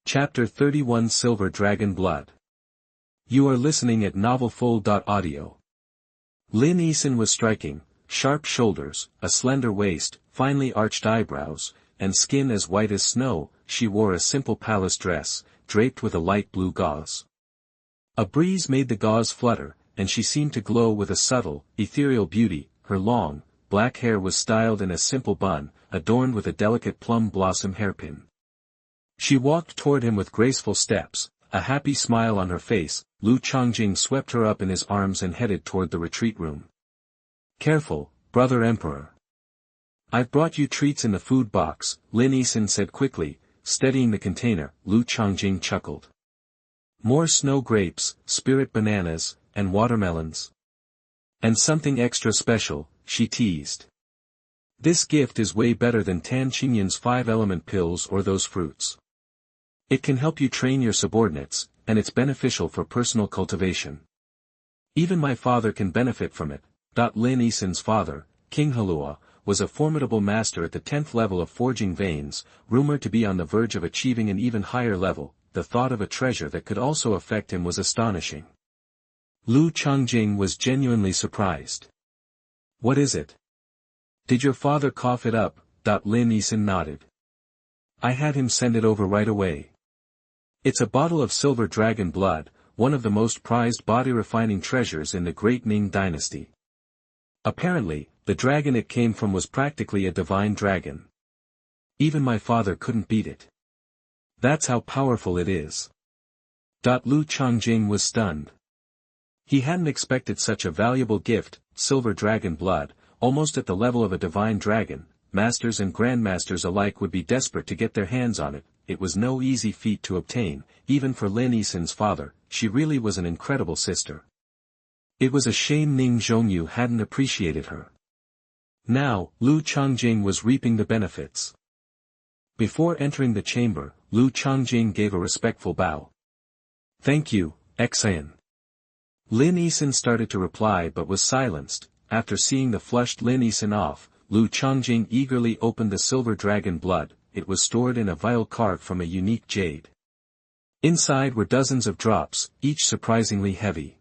Chapter 31 Silver Dragon Blood. You are listening at novelfull.audio. Lin Yisan was striking, sharp shoulders, a slender waist, finely arched eyebrows, and skin as white as snow. She wore a simple palace dress, draped with a light blue gauze. A breeze made the gauze flutter, and she seemed to glow with a subtle, ethereal beauty. Her long, black hair was styled in a simple bun, adorned with a delicate plum blossom hairpin. She walked toward him with graceful steps, a happy smile on her face. Lu Changjing swept her up in his arms and headed toward the retreat room. Careful, brother emperor. I've brought you treats in the food box, Lin Yisan said quickly, steadying the container. Lu Changjing chuckled. More snow grapes, spirit bananas, and watermelons. And something extra special, she teased. This gift is way better than Tan Qingyun's 5-element pills or those fruits. It can help you train your subordinates, and it's beneficial for personal cultivation. Even my father can benefit from it. Lin Yisan's father, King Halua, was a formidable master at the 10th level of forging veins, rumored to be on the verge of achieving an even higher level. The thought of a treasure that could also affect him was astonishing. Lu Changjing was genuinely surprised. What is it? Did your father cough it up? Lin Yisan nodded. I had him send it over right away. It's a bottle of silver dragon blood, one of the most prized body-refining treasures in the Great Ming dynasty. Apparently, the dragon it came from was practically a divine dragon. Even my father couldn't beat it. That's how powerful it is. Lu Changjing was stunned. He hadn't expected such a valuable gift. Silver dragon blood, almost at the level of a divine dragon. Masters and Grandmasters alike would be desperate to get their hands on it. It was no easy feat to obtain, even for Lin Yisan's father. She really was an incredible sister. It was a shame Ning Zhongyu hadn't appreciated her. Now, Lu Changjing was reaping the benefits. Before entering the chamber, Lu Changjing gave a respectful bow. Thank you, Xian. Lin Yisan started to reply but was silenced. After seeing the flushed Lin Yisan off, Lu Changjing eagerly opened the silver dragon blood. It was stored in a vial carved from a unique jade. Inside were dozens of drops, each surprisingly heavy.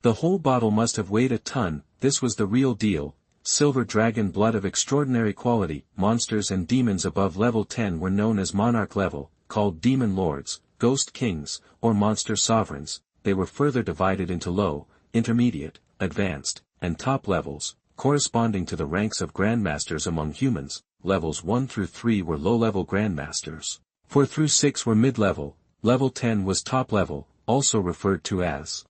The whole bottle must have weighed a ton. This was the real deal. Silver dragon blood of extraordinary quality. Monsters and demons above level 10 were known as monarch level, called demon lords, ghost kings, or monster sovereigns. They were further divided into low, intermediate, advanced, and top levels, corresponding to the ranks of Grandmasters among humans. Levels 1 through 3 were low-level Grandmasters. 4 through 6 were mid-level. Level 10 was top level, also referred to as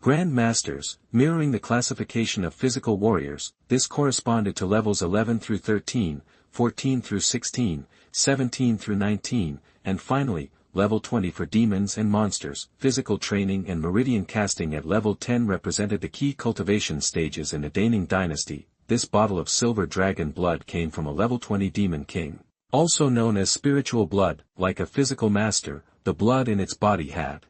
Grandmasters, mirroring the classification of physical warriors. This corresponded to levels 11 through 13, 14 through 16, 17 through 19, and finally, level 20 for demons and monsters. Physical training and meridian casting at level 10 represented the key cultivation stages in the Daning dynasty. This bottle of silver dragon blood came from a level 20 demon king, also known as spiritual blood. Like a physical master, the blood in its body had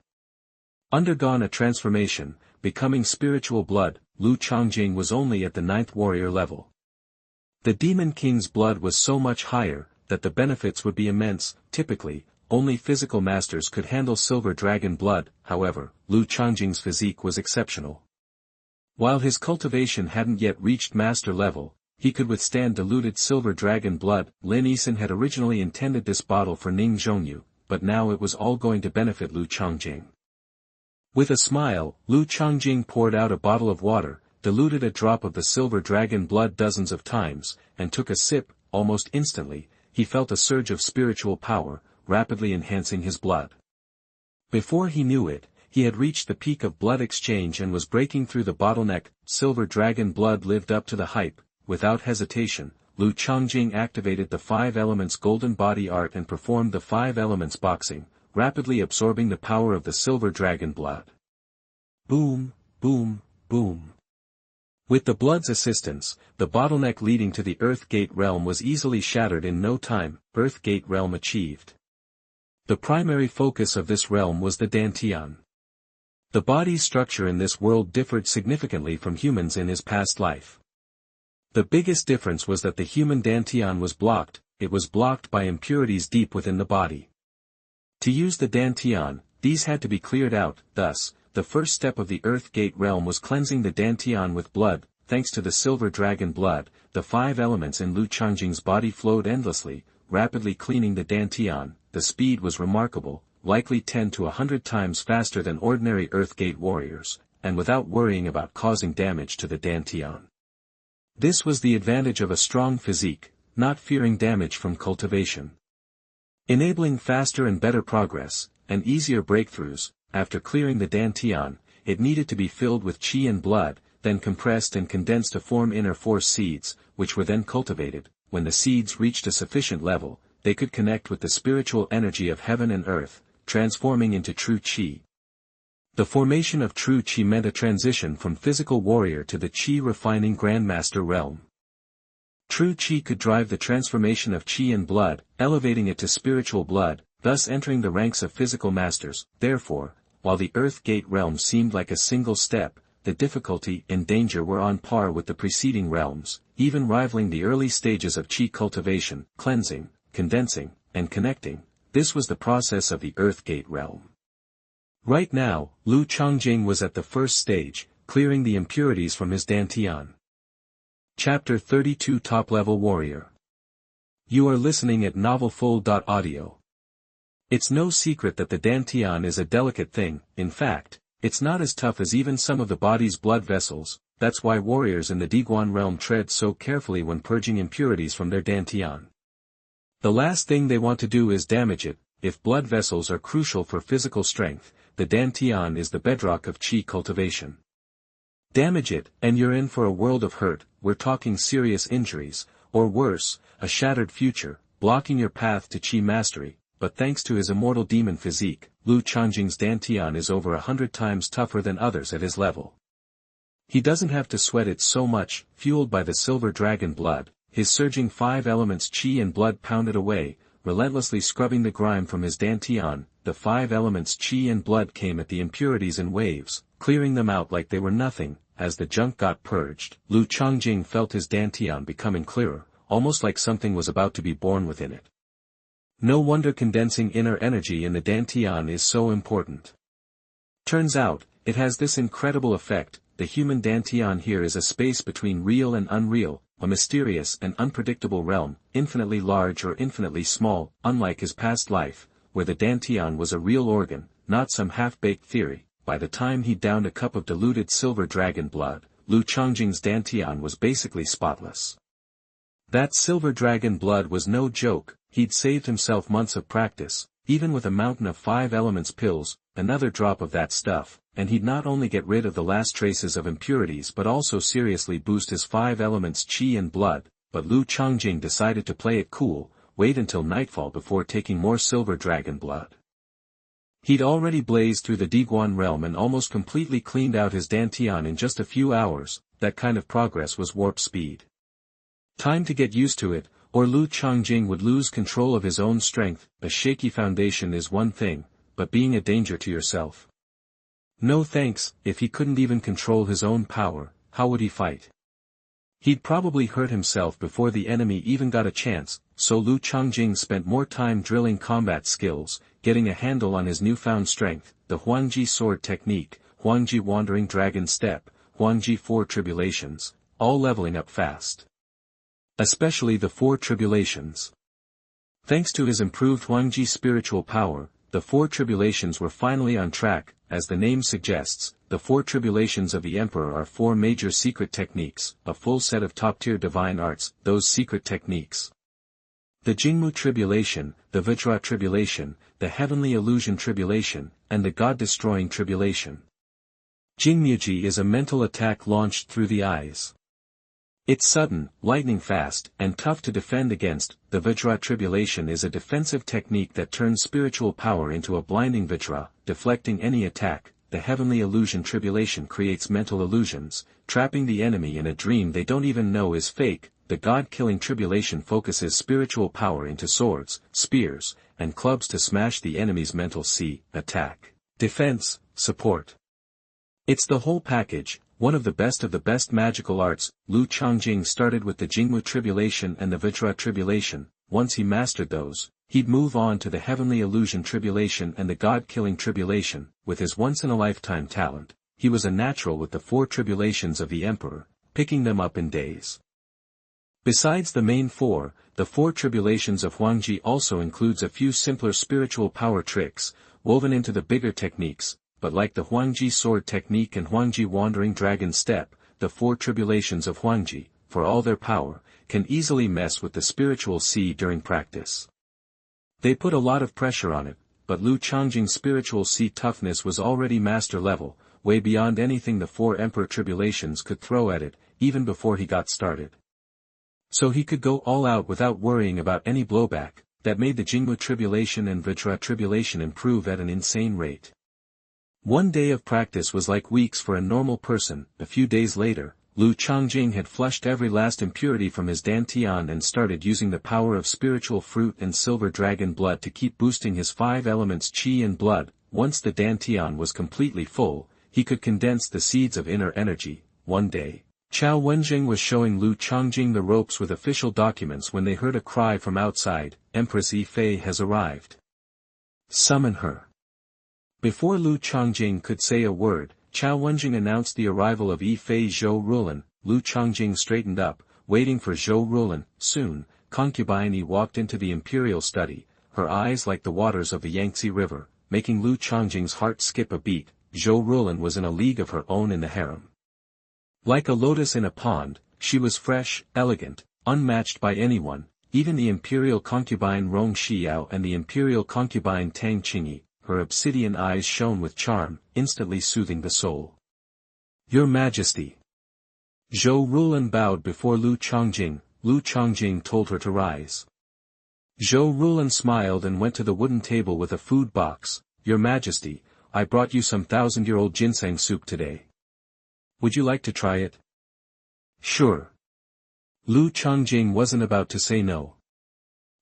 undergone a transformation, becoming spiritual blood. Lu Changjing was only at the 9th warrior level. The demon king's blood was so much higher, that the benefits would be immense. Typically, only physical masters could handle silver dragon blood. However, Lu Changjing's physique was exceptional. While his cultivation hadn't yet reached master level, he could withstand diluted silver dragon blood. Lin Yisan had originally intended this bottle for Ning Zhongyu, but now it was all going to benefit Lu Changjing. With a smile, Lu Changjing poured out a bottle of water, diluted a drop of the silver dragon blood dozens of times, and took a sip. Almost instantly, he felt a surge of spiritual power, rapidly enhancing his blood. Before he knew it, he had reached the peak of blood exchange and was breaking through the bottleneck. Silver dragon blood lived up to the hype. Without hesitation, Lu Changjing activated the 5 elements golden body art and performed the 5 elements boxing, rapidly absorbing the power of the silver dragon blood. Boom, boom, boom. With the blood's assistance, the bottleneck leading to the Earth Gate realm was easily shattered in no time. Earth Gate realm achieved. The primary focus of this realm was the Dantian. The body's structure in this world differed significantly from humans in his past life. The biggest difference was that the human Dantian was blocked. It was blocked by impurities deep within the body. To use the Dantian, these had to be cleared out, thus, the first step of the Earth Gate realm was cleansing the Dantian with blood. Thanks to the silver dragon blood, the 5 elements in Lu Changjing's body flowed endlessly, rapidly cleaning the Dantian. The speed was remarkable, likely 10 to 100 times faster than ordinary Earth Gate warriors, and without worrying about causing damage to the Dantian. This was the advantage of a strong physique, not fearing damage from cultivation. Enabling faster and better progress, and easier breakthroughs. After clearing the Dantian, it needed to be filled with qi and blood, then compressed and condensed to form inner force seeds, which were then cultivated. When the seeds reached a sufficient level, they could connect with the spiritual energy of heaven and earth, transforming into true qi. The formation of true qi meant a transition from physical warrior to the qi-refining Grandmaster realm. True qi could drive the transformation of qi and blood, elevating it to spiritual blood, thus entering the ranks of physical masters. Therefore, while the Earth Gate realm seemed like a single step, the difficulty and danger were on par with the preceding realms, even rivaling the early stages of qi cultivation, cleansing, condensing, and connecting. This was the process of the Earth Gate realm. Right now, Lu Changjing was at the first stage, clearing the impurities from his Dantian. Chapter 32 Top-Level Warrior. You are listening at novelfull.audio. It's no secret that the Dantian is a delicate thing. In fact, it's not as tough as even some of the body's blood vessels. That's why warriors in the Diguan realm tread so carefully when purging impurities from their Dantian. The last thing they want to do is damage it. If blood vessels are crucial for physical strength, the Dantian is the bedrock of qi cultivation. Damage it, and you're in for a world of hurt. We're talking serious injuries, or worse, a shattered future, blocking your path to qi mastery. But thanks to his immortal demon physique, Lu Changjing's Dantian is over 100 times tougher than others at his level. He doesn't have to sweat it so much. Fueled by the silver dragon blood, his surging 5 elements qi and blood pounded away, relentlessly scrubbing the grime from his Dantian. The 5 elements qi and blood came at the impurities in waves, clearing them out like they were nothing. As the junk got purged, Lu Changjing felt his Dantian becoming clearer, almost like something was about to be born within it. No wonder condensing inner energy in the Dantian is so important. Turns out, it has this incredible effect. The human Dantian here is a space between real and unreal, a mysterious and unpredictable realm, infinitely large or infinitely small, unlike his past life, where the Dantian was a real organ, not some half-baked theory. By the time he downed a cup of diluted silver dragon blood, Lu Changjing's Dantian was basically spotless. That silver dragon blood was no joke. He'd saved himself months of practice, even with a mountain of 5 elements pills. Another drop of that stuff, and he'd not only get rid of the last traces of impurities but also seriously boost his 5 elements qi and blood. But Lu Changjing decided to play it cool, wait until nightfall before taking more silver dragon blood. He'd already blazed through the Diguan realm and almost completely cleaned out his Dantian in just a few hours. That kind of progress was warp speed. Time to get used to it, or Lu Changjing would lose control of his own strength. A shaky foundation is one thing, but being a danger to yourself. No thanks. If he couldn't even control his own power, how would he fight? He'd probably hurt himself before the enemy even got a chance. So Lu Changjing spent more time drilling combat skills, getting a handle on his newfound strength, the Huangji sword technique, Huangji wandering dragon step, Huangji 4 tribulations, all leveling up fast. Especially the 4 tribulations. Thanks to his improved Huangji spiritual power, the 4 tribulations were finally on track. As the name suggests, the 4 tribulations of the Emperor are 4 major secret techniques, a full set of top-tier divine arts. Those secret techniques: the Jingmu tribulation, the Vajra tribulation, the heavenly illusion tribulation, and the god-destroying tribulation. Jingmuji is a mental attack launched through the eyes. It's sudden, lightning fast, and tough to defend against. The Vajra tribulation is a defensive technique that turns spiritual power into a blinding Vajra, deflecting any attack. The heavenly illusion tribulation creates mental illusions, trapping the enemy in a dream they don't even know is fake. The god-killing tribulation focuses spiritual power into swords, spears, and clubs to smash the enemy's mental attack, defense, support. It's the whole package. One of the best magical arts. Lu Changjing started with the Jingmu tribulation and the Vajra tribulation. Once he mastered those, he'd move on to the heavenly illusion tribulation and the god-killing tribulation. With his once-in-a-lifetime talent, he was a natural with the 4 tribulations of the emperor, picking them up in days. Besides the main 4, the 4 tribulations of Huangji also includes a few simpler spiritual power tricks, woven into the bigger techniques, but like the Huangji sword technique and Huangji wandering dragon step, the 4 tribulations of Huangji, for all their power, can easily mess with the spiritual sea during practice. They put a lot of pressure on it, but Lu Changjing's spiritual sea toughness was already master level, way beyond anything the 4 emperor tribulations could throw at it, even before he got started. So he could go all out without worrying about any blowback. That made the Jingwu tribulation and Vajra tribulation improve at an insane rate. One day of practice was like weeks for a normal person. A few days later, Lu Changjing had flushed every last impurity from his dantian and started using the power of spiritual fruit and silver dragon blood to keep boosting his 5 elements qi and blood. Once the dantian was completely full, he could condense the seeds of inner energy. One day, Chao Wenjing was showing Lu Changjing the ropes with official documents when they heard a cry from outside, "Empress Yi Fei has arrived. Summon her." Before Lu Changjing could say a word, Chao Wenjing announced the arrival of Yi Fei Zhou Rulan. Lu Changjing straightened up, waiting for Zhou Rulan. Soon, concubine Yi walked into the imperial study, her eyes like the waters of the Yangtze River, making Lu Changjing's heart skip a beat. Zhou Rulan was in a league of her own in the harem. Like a lotus in a pond, she was fresh, elegant, unmatched by anyone, even the imperial concubine Rong Xiao and the imperial concubine Tang Qingyi. Her obsidian eyes shone with charm, instantly soothing the soul. "Your Majesty." Zhou Rulan bowed before Lu Changjing. Lu Changjing told her to rise. Zhou Rulan smiled and went to the wooden table with a food box. "Your Majesty, I brought you some 1,000-year-old ginseng soup today. Would you like to try it?" "Sure." Lu Changjing wasn't about to say no.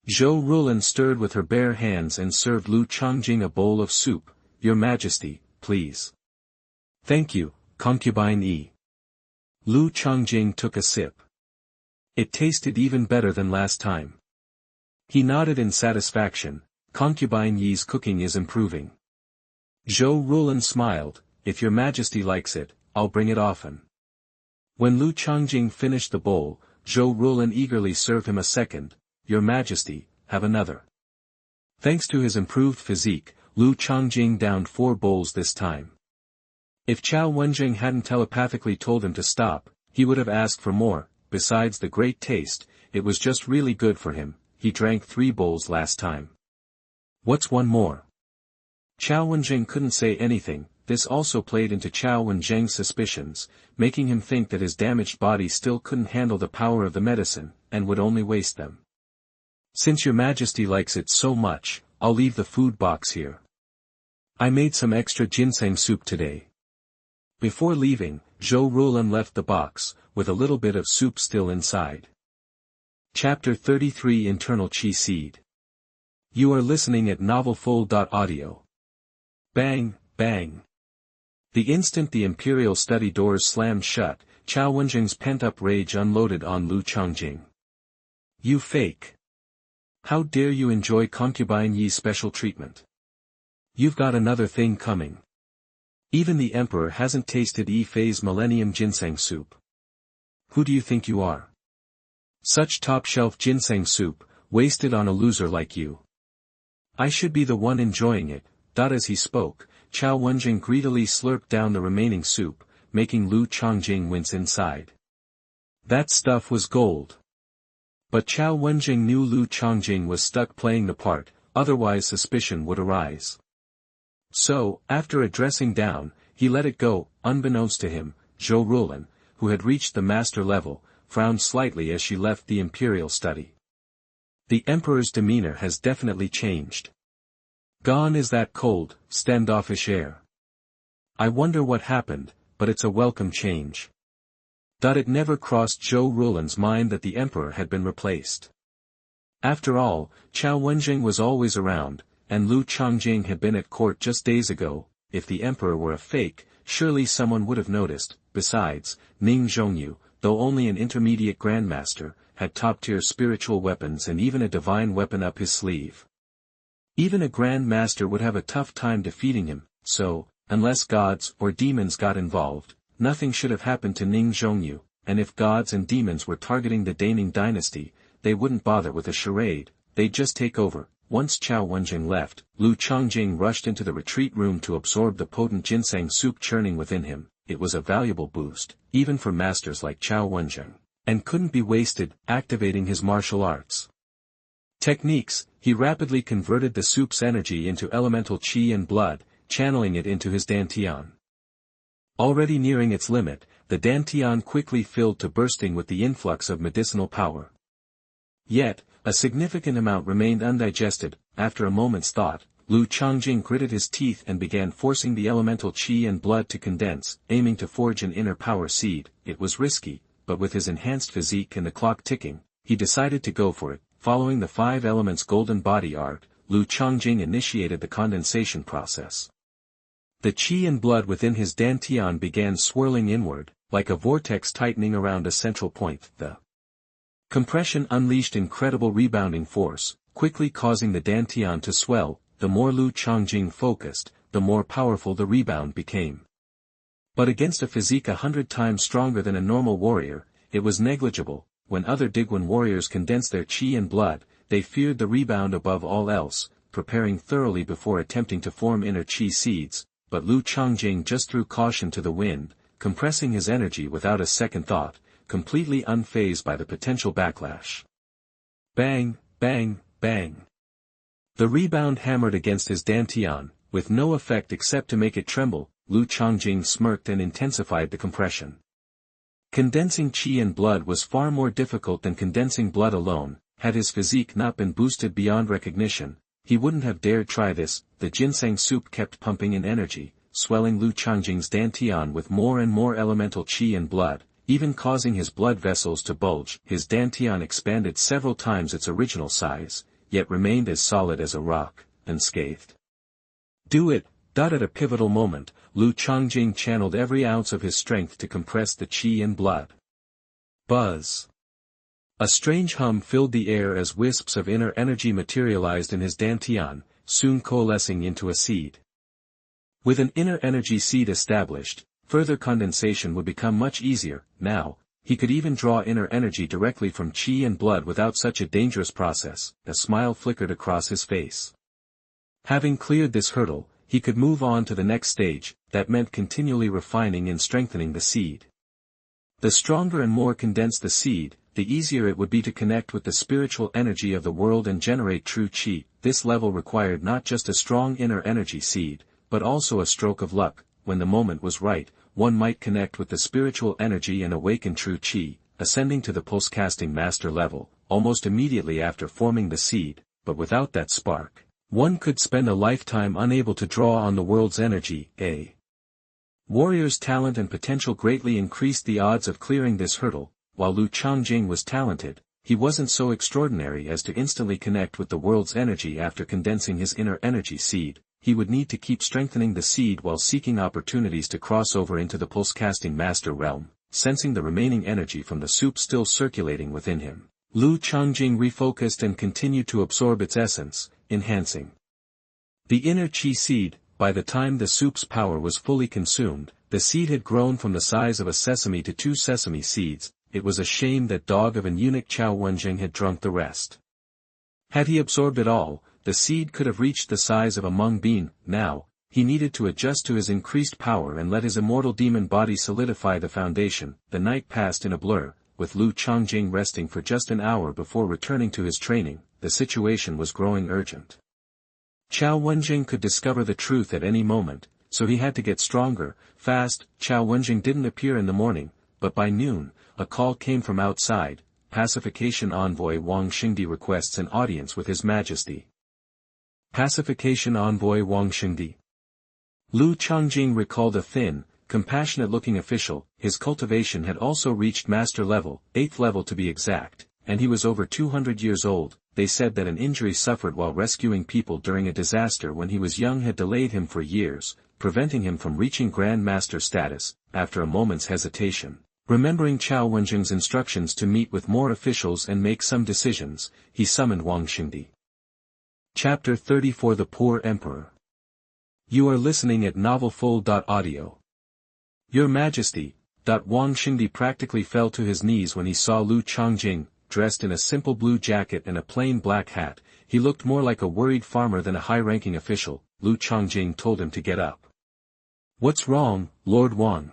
Zhou Rulan stirred with her bare hands and served Lu Changjing a bowl of soup. "Your Majesty, please." "Thank you, concubine Yi." Lu Changjing took a sip. It tasted even better than last time. He nodded in satisfaction. Concubine Yi's cooking is improving. Zhou Rulan smiled. "If your Majesty likes it, I'll bring it often." When Lu Changjing finished the bowl, Zhou Rulan eagerly served him a second. "Your Majesty, have another." Thanks to his improved physique, Lu Changjing downed 4 bowls this time. If Chao Wenjing hadn't telepathically told him to stop, he would have asked for more. Besides the great taste, it was just really good for him. He drank 3 bowls last time. "What's one more?" Chao Wenjing couldn't say anything. This also played into Chao Wenjing's suspicions, making him think that his damaged body still couldn't handle the power of the medicine, and would only waste them. "Since your Majesty likes it so much, I'll leave the food box here. I made some extra ginseng soup today." Before leaving, Zhou Rulan left the box, with a little bit of soup still inside. Chapter 33 Internal Qi Seed. You are listening at novelfull.audio. Bang, bang. The instant the imperial study doors slammed shut, Chao Wenjing's pent-up rage unloaded on Lu Changjing. "You fake. How dare you enjoy concubine Yi's special treatment? You've got another thing coming. Even the emperor hasn't tasted Yi Fei's millennium ginseng soup. Who do you think you are? Such top-shelf ginseng soup, wasted on a loser like you. I should be the one enjoying it." As he spoke, Chao Wenjing greedily slurped down the remaining soup, making Lu Changjing wince inside. That stuff was gold. But Chao Wenjing knew Lu Changjing was stuck playing the part, otherwise suspicion would arise. So, after addressing down, he let it go. Unbeknownst to him, Zhou Rulan, who had reached the master level, frowned slightly as she left the imperial study. The emperor's demeanor has definitely changed. Gone is that cold, standoffish air. I wonder what happened, but it's a welcome change. It never crossed Zhou Rulan's mind that the emperor had been replaced. After all, Chao Wenjing was always around, and Lu Changjing had been at court just days ago. If the emperor were a fake, surely someone would have noticed. Besides, Ning Zhongyu, though only an intermediate grandmaster, had top-tier spiritual weapons and even a divine weapon up his sleeve. Even a Grandmaster would have a tough time defeating him, so, unless gods or demons got involved, nothing should have happened to Ning Zhongyu, and if gods and demons were targeting the Daning dynasty, they wouldn't bother with a charade, they'd just take over. Once Xuanhuan left, Lu Changjing rushed into the retreat room to absorb the potent ginseng soup churning within him. It was a valuable boost, even for masters like Xuanhuan, and couldn't be wasted. Activating his martial arts techniques, he rapidly converted the soup's energy into elemental qi and blood, channeling it into his dantian. Already nearing its limit, the dantian quickly filled to bursting with the influx of medicinal power. Yet, a significant amount remained undigested. After a moment's thought, Lu Changjing gritted his teeth and began forcing the elemental qi and blood to condense, aiming to forge an inner power seed. It was risky, but with his enhanced physique and the clock ticking, he decided to go for it. Following the 5 elements golden body art, Lu Changjing initiated the condensation process. The qi and blood within his dantian began swirling inward, like a vortex tightening around a central point. The compression unleashed incredible rebounding force, quickly causing the dantian to swell. The more Lu Changjing focused, the more powerful the rebound became. But against a physique 100 times stronger than a normal warrior, it was negligible. When other Digwan warriors condensed their qi and blood, they feared the rebound above all else, preparing thoroughly before attempting to form inner qi seeds, but Lu Changjing just threw caution to the wind, compressing his energy without a second thought, completely unfazed by the potential backlash. Bang, bang, bang. The rebound hammered against his dantian, with no effect except to make it tremble. Lu Changjing smirked and intensified the compression. Condensing qi and blood was far more difficult than condensing blood alone. Had his physique not been boosted beyond recognition, he wouldn't have dared try this. The ginseng soup kept pumping in energy, swelling Lu Changjing's dantian with more and more elemental qi and blood, even causing his blood vessels to bulge. His dantian expanded several times its original size, yet remained as solid as a rock, unscathed. Do it. At a pivotal moment, Lu Changjing channeled every ounce of his strength to compress the qi and blood. Buzz. A strange hum filled the air as wisps of inner energy materialized in his dantian, soon coalescing into a seed. With an inner energy seed established, further condensation would become much easier. Now, he could even draw inner energy directly from qi and blood without such a dangerous process. A smile flickered across his face. Having cleared this hurdle, he could move on to the next stage. That meant continually refining and strengthening the seed. The stronger and more condensed the seed, the easier it would be to connect with the spiritual energy of the world and generate true qi. This level required not just a strong inner energy seed, but also a stroke of luck. When the moment was right, one might connect with the spiritual energy and awaken true qi, ascending to the pulse-casting master level, almost immediately after forming the seed. But without that spark, one could spend a lifetime unable to draw on the world's energy. A warrior's talent and potential greatly increased the odds of clearing this hurdle. While Lu Changjing was talented, he wasn't so extraordinary as to instantly connect with the world's energy after condensing his inner energy seed. He would need to keep strengthening the seed while seeking opportunities to cross over into the pulse-casting master realm, sensing the remaining energy from the soup still circulating within him. Lu Changjing refocused and continued to absorb its essence, enhancing the inner qi seed. By the time the soup's power was fully consumed, the seed had grown from the size of a sesame to 2 sesame seeds. It was a shame that dog of an Eunuch Cao had drunk the rest. Had he absorbed it all, the seed could have reached the size of a mung bean. Now, he needed to adjust to his increased power and let his immortal demon body solidify the foundation. The night passed in a blur, with Lu Changjing resting for just an hour before returning to his training. The situation was growing urgent. Xuanhuan could discover the truth at any moment, so he had to get stronger, fast. Xuanhuan didn't appear in the morning, but by noon, a call came from outside. Pacification Envoy Wang Xingdi requests an audience with His Majesty. Pacification Envoy Wang Xingdi. Lu Changjing recalled a thin, compassionate-looking official. His cultivation had also reached master level, 8th level to be exact, and he was over 200 years old. They said that an injury suffered while rescuing people during a disaster when he was young had delayed him for years, preventing him from reaching Grandmaster status. After a moment's hesitation, remembering Xuanhuan's instructions to meet with more officials and make some decisions, he summoned Wang Xingdi. Chapter 34 The Poor Emperor. You are listening at novelfull.audio. Your Majesty. Wang Xingdi practically fell to his knees when he saw Lu Changjing, dressed in a simple blue jacket and a plain black hat. He looked more like a worried farmer than a high-ranking official. Lu Changjing told him to get up. What's wrong, Lord Wang?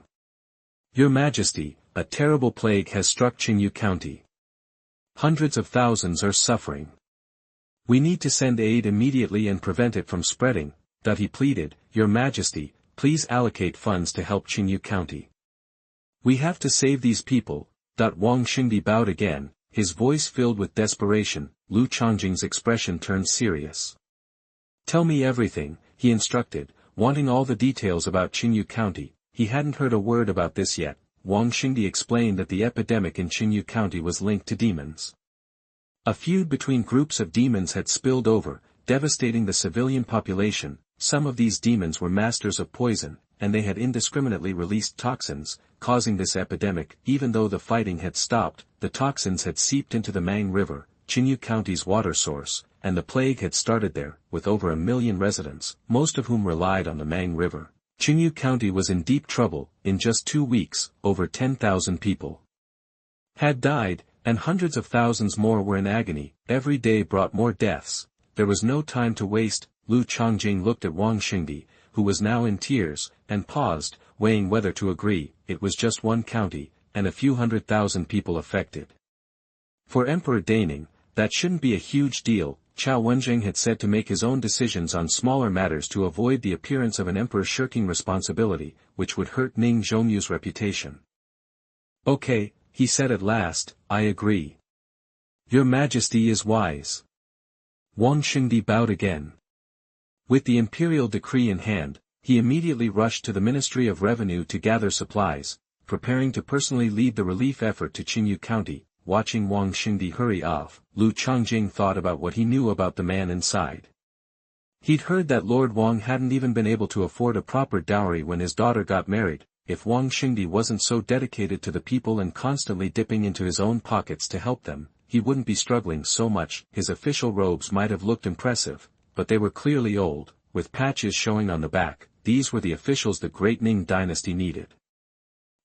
Your Majesty, a terrible plague has struck Qingyu County. Hundreds of thousands are suffering. We need to send aid immediately and prevent it from spreading. He pleaded, Your Majesty, please allocate funds to help Qingyu County. We have to save these people. Wang Xingdi bowed again, his voice filled with desperation. Lu Changjing's expression turned serious. Tell me everything, he instructed, wanting all the details about Qingyu County. He hadn't heard a word about this yet. Wang Xingdi explained that the epidemic in Qingyu County was linked to demons. A feud between groups of demons had spilled over, devastating the civilian population. Some of these demons were masters of poison, and they had indiscriminately released toxins, causing this epidemic. Even though the fighting had stopped, the toxins had seeped into the Mang River, Qingyu County's water source, and the plague had started there. With over 1 million residents, most of whom relied on the Mang River, Qingyu County was in deep trouble. In just 2 weeks, over 10,000 people had died, and hundreds of thousands more were in agony. Every day brought more deaths. There was no time to waste. Lu Changjing looked at Wang Xingdi, who was now in tears, and paused, weighing whether to agree. It was just one county, and a few 100,000 people affected. For Emperor Daning, that shouldn't be a huge deal. Xuanhuan had said to make his own decisions on smaller matters to avoid the appearance of an emperor shirking responsibility, which would hurt Ning Zhongyu's reputation. Okay, he said at last, I agree. Your Majesty is wise. Wang Xingdi bowed again. With the imperial decree in hand, he immediately rushed to the Ministry of Revenue to gather supplies, preparing to personally lead the relief effort to Qingyu County. Watching Wang Xingdi hurry off, Lu Changjing thought about what he knew about the man inside. He'd heard that Lord Wang hadn't even been able to afford a proper dowry when his daughter got married. If Wang Xingdi wasn't so dedicated to the people and constantly dipping into his own pockets to help them, he wouldn't be struggling so much. His official robes might have looked impressive, but they were clearly old, with patches showing on the back. These were the officials the great Ning dynasty needed.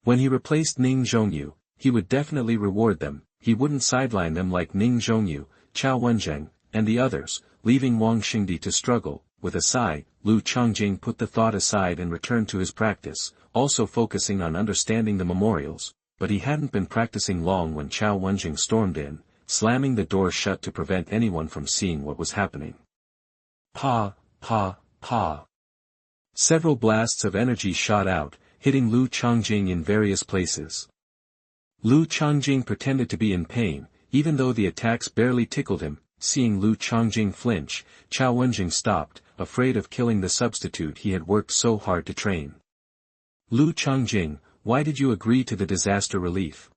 When he replaced Ning Zhongyu, he would definitely reward them. He wouldn't sideline them like Ning Zhongyu, Xuanhuan, and the others, leaving Wang Xingdi to struggle. With a sigh, Lu Changjing put the thought aside and returned to his practice, also focusing on understanding the memorials. But he hadn't been practicing long when Xuanhuan stormed in, slamming the door shut to prevent anyone from seeing what was happening. Pa, pa, pa. Several blasts of energy shot out, hitting Lu Changjing in various places. Lu Changjing pretended to be in pain, even though the attacks barely tickled him. Seeing Lu Changjing flinch, Xuanhuan stopped, afraid of killing the substitute he had worked so hard to train. Lu Changjing, why did you agree to the disaster relief?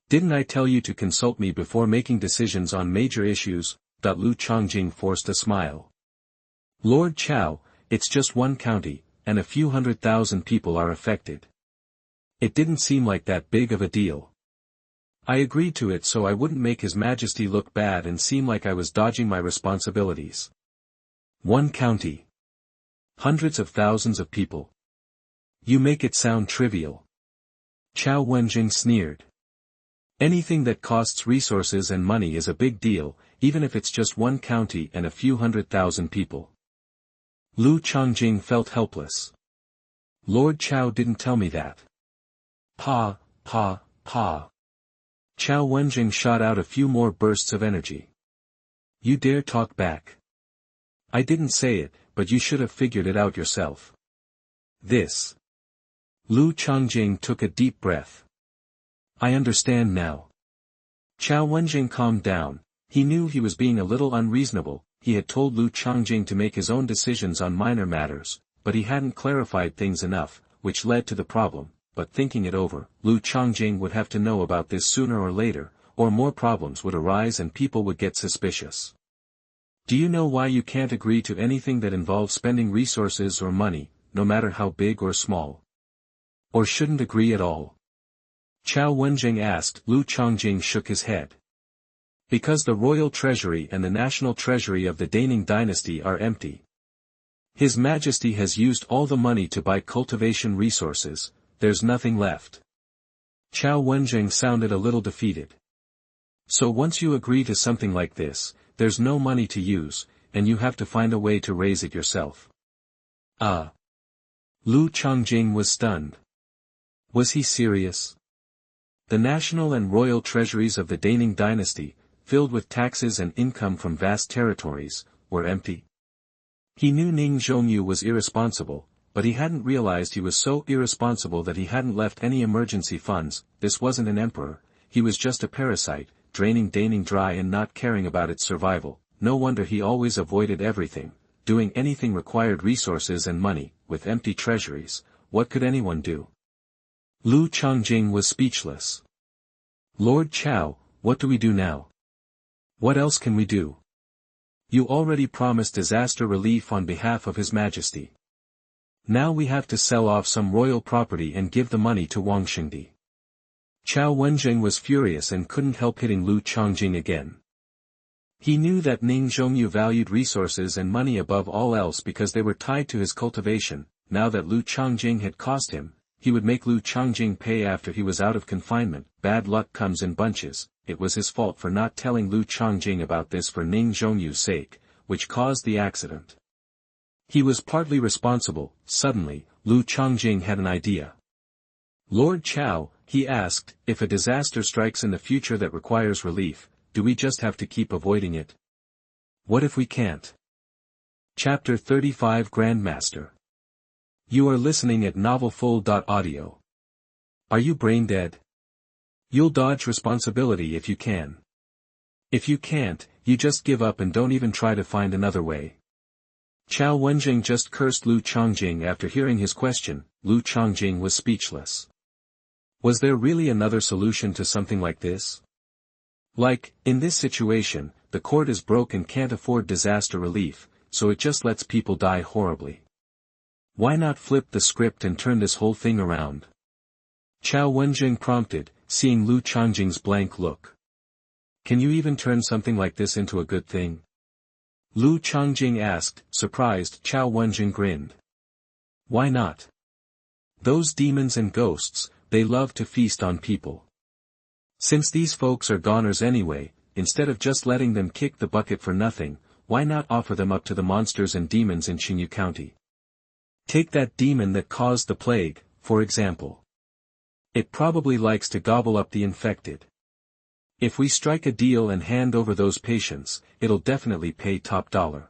Didn't I tell you to consult me before making decisions on major issues? Lu Changjing forced a smile. Lord Cao, it's just one county, and a few 100,000 people are affected. It didn't seem like that big of a deal. I agreed to it so I wouldn't make His Majesty look bad and seem like I was dodging my responsibilities. One county. Hundreds of thousands of people. You make it sound trivial. Xuanhuan sneered. Anything that costs resources and money is a big deal, even if it's just one county and a few 100,000 people. Lu Changjing felt helpless. Lord Cao didn't tell me that. Pa, pa, pa. Xuanhuan shot out a few more bursts of energy. You dare talk back. I didn't say it, but you should have figured it out yourself. This. Lu Changjing took a deep breath. I understand now. Xuanhuan calmed down. He knew he was being a little unreasonable. He had told Lu Changjing to make his own decisions on minor matters, but he hadn't clarified things enough, which led to the problem. But thinking it over, Lu Changjing would have to know about this sooner or later, or more problems would arise and people would get suspicious. Do you know why you can't agree to anything that involves spending resources or money, no matter how big or small? Or shouldn't agree at all? Xuanhuan asked. Lu Changjing shook his head. Because the royal treasury and the national treasury of the Daning dynasty are empty. His Majesty has used all the money to buy cultivation resources, there's nothing left. Xuanhuan sounded a little defeated. So once you agree to something like this, there's no money to use, and you have to find a way to raise it yourself. Lu Changjing was stunned. Was he serious? The national and royal treasuries of the Daning dynasty, filled with taxes and income from vast territories, were empty. He knew Ning Zhongyu was irresponsible, but he hadn't realized he was so irresponsible that he hadn't left any emergency funds. This wasn't an emperor, he was just a parasite, draining Daning dry and not caring about its survival. No wonder he always avoided everything. Doing anything required resources and money. With empty treasuries, what could anyone do? Lu Changjing was speechless. Lord Cao, what do we do now? What else can we do? You already promised disaster relief on behalf of His Majesty. Now we have to sell off some royal property and give the money to Wang Shengdi. Xuanhuan was furious and couldn't help hitting Lu Changjing again. He knew that Ning Zhongyu valued resources and money above all else because they were tied to his cultivation. Now that Lu Changjing had cost him, he would make Lu Changjing pay after he was out of confinement. Bad luck comes in bunches. It was his fault for not telling Lu Changjing about this for Ning Zhongyu's sake, which caused the accident. He was partly responsible. Suddenly, Lu Changjing had an idea. Lord Cao, he asked, if a disaster strikes in the future that requires relief, do we just have to keep avoiding it? What if we can't? Chapter 35 Grandmaster. You are listening at novelfull.audio. Are you brain dead? You'll dodge responsibility if you can. If you can't, you just give up and don't even try to find another way. Xuanhuan just cursed Lu Changjing after hearing his question. Lu Changjing was speechless. Was there really another solution to something like this? Like, in this situation, the court is broke and can't afford disaster relief, so it just lets people die horribly. Why not flip the script and turn this whole thing around? Xuanhuan prompted, seeing Lu Changjing's blank look. Can you even turn something like this into a good thing? Lu Changjing asked, surprised. Xuanhuan grinned. Why not? Those demons and ghosts, they love to feast on people. Since these folks are goners anyway, instead of just letting them kick the bucket for nothing, why not offer them up to the monsters and demons in Xinyu County? Take that demon that caused the plague, for example. It probably likes to gobble up the infected. If we strike a deal and hand over those patients, it'll definitely pay top dollar.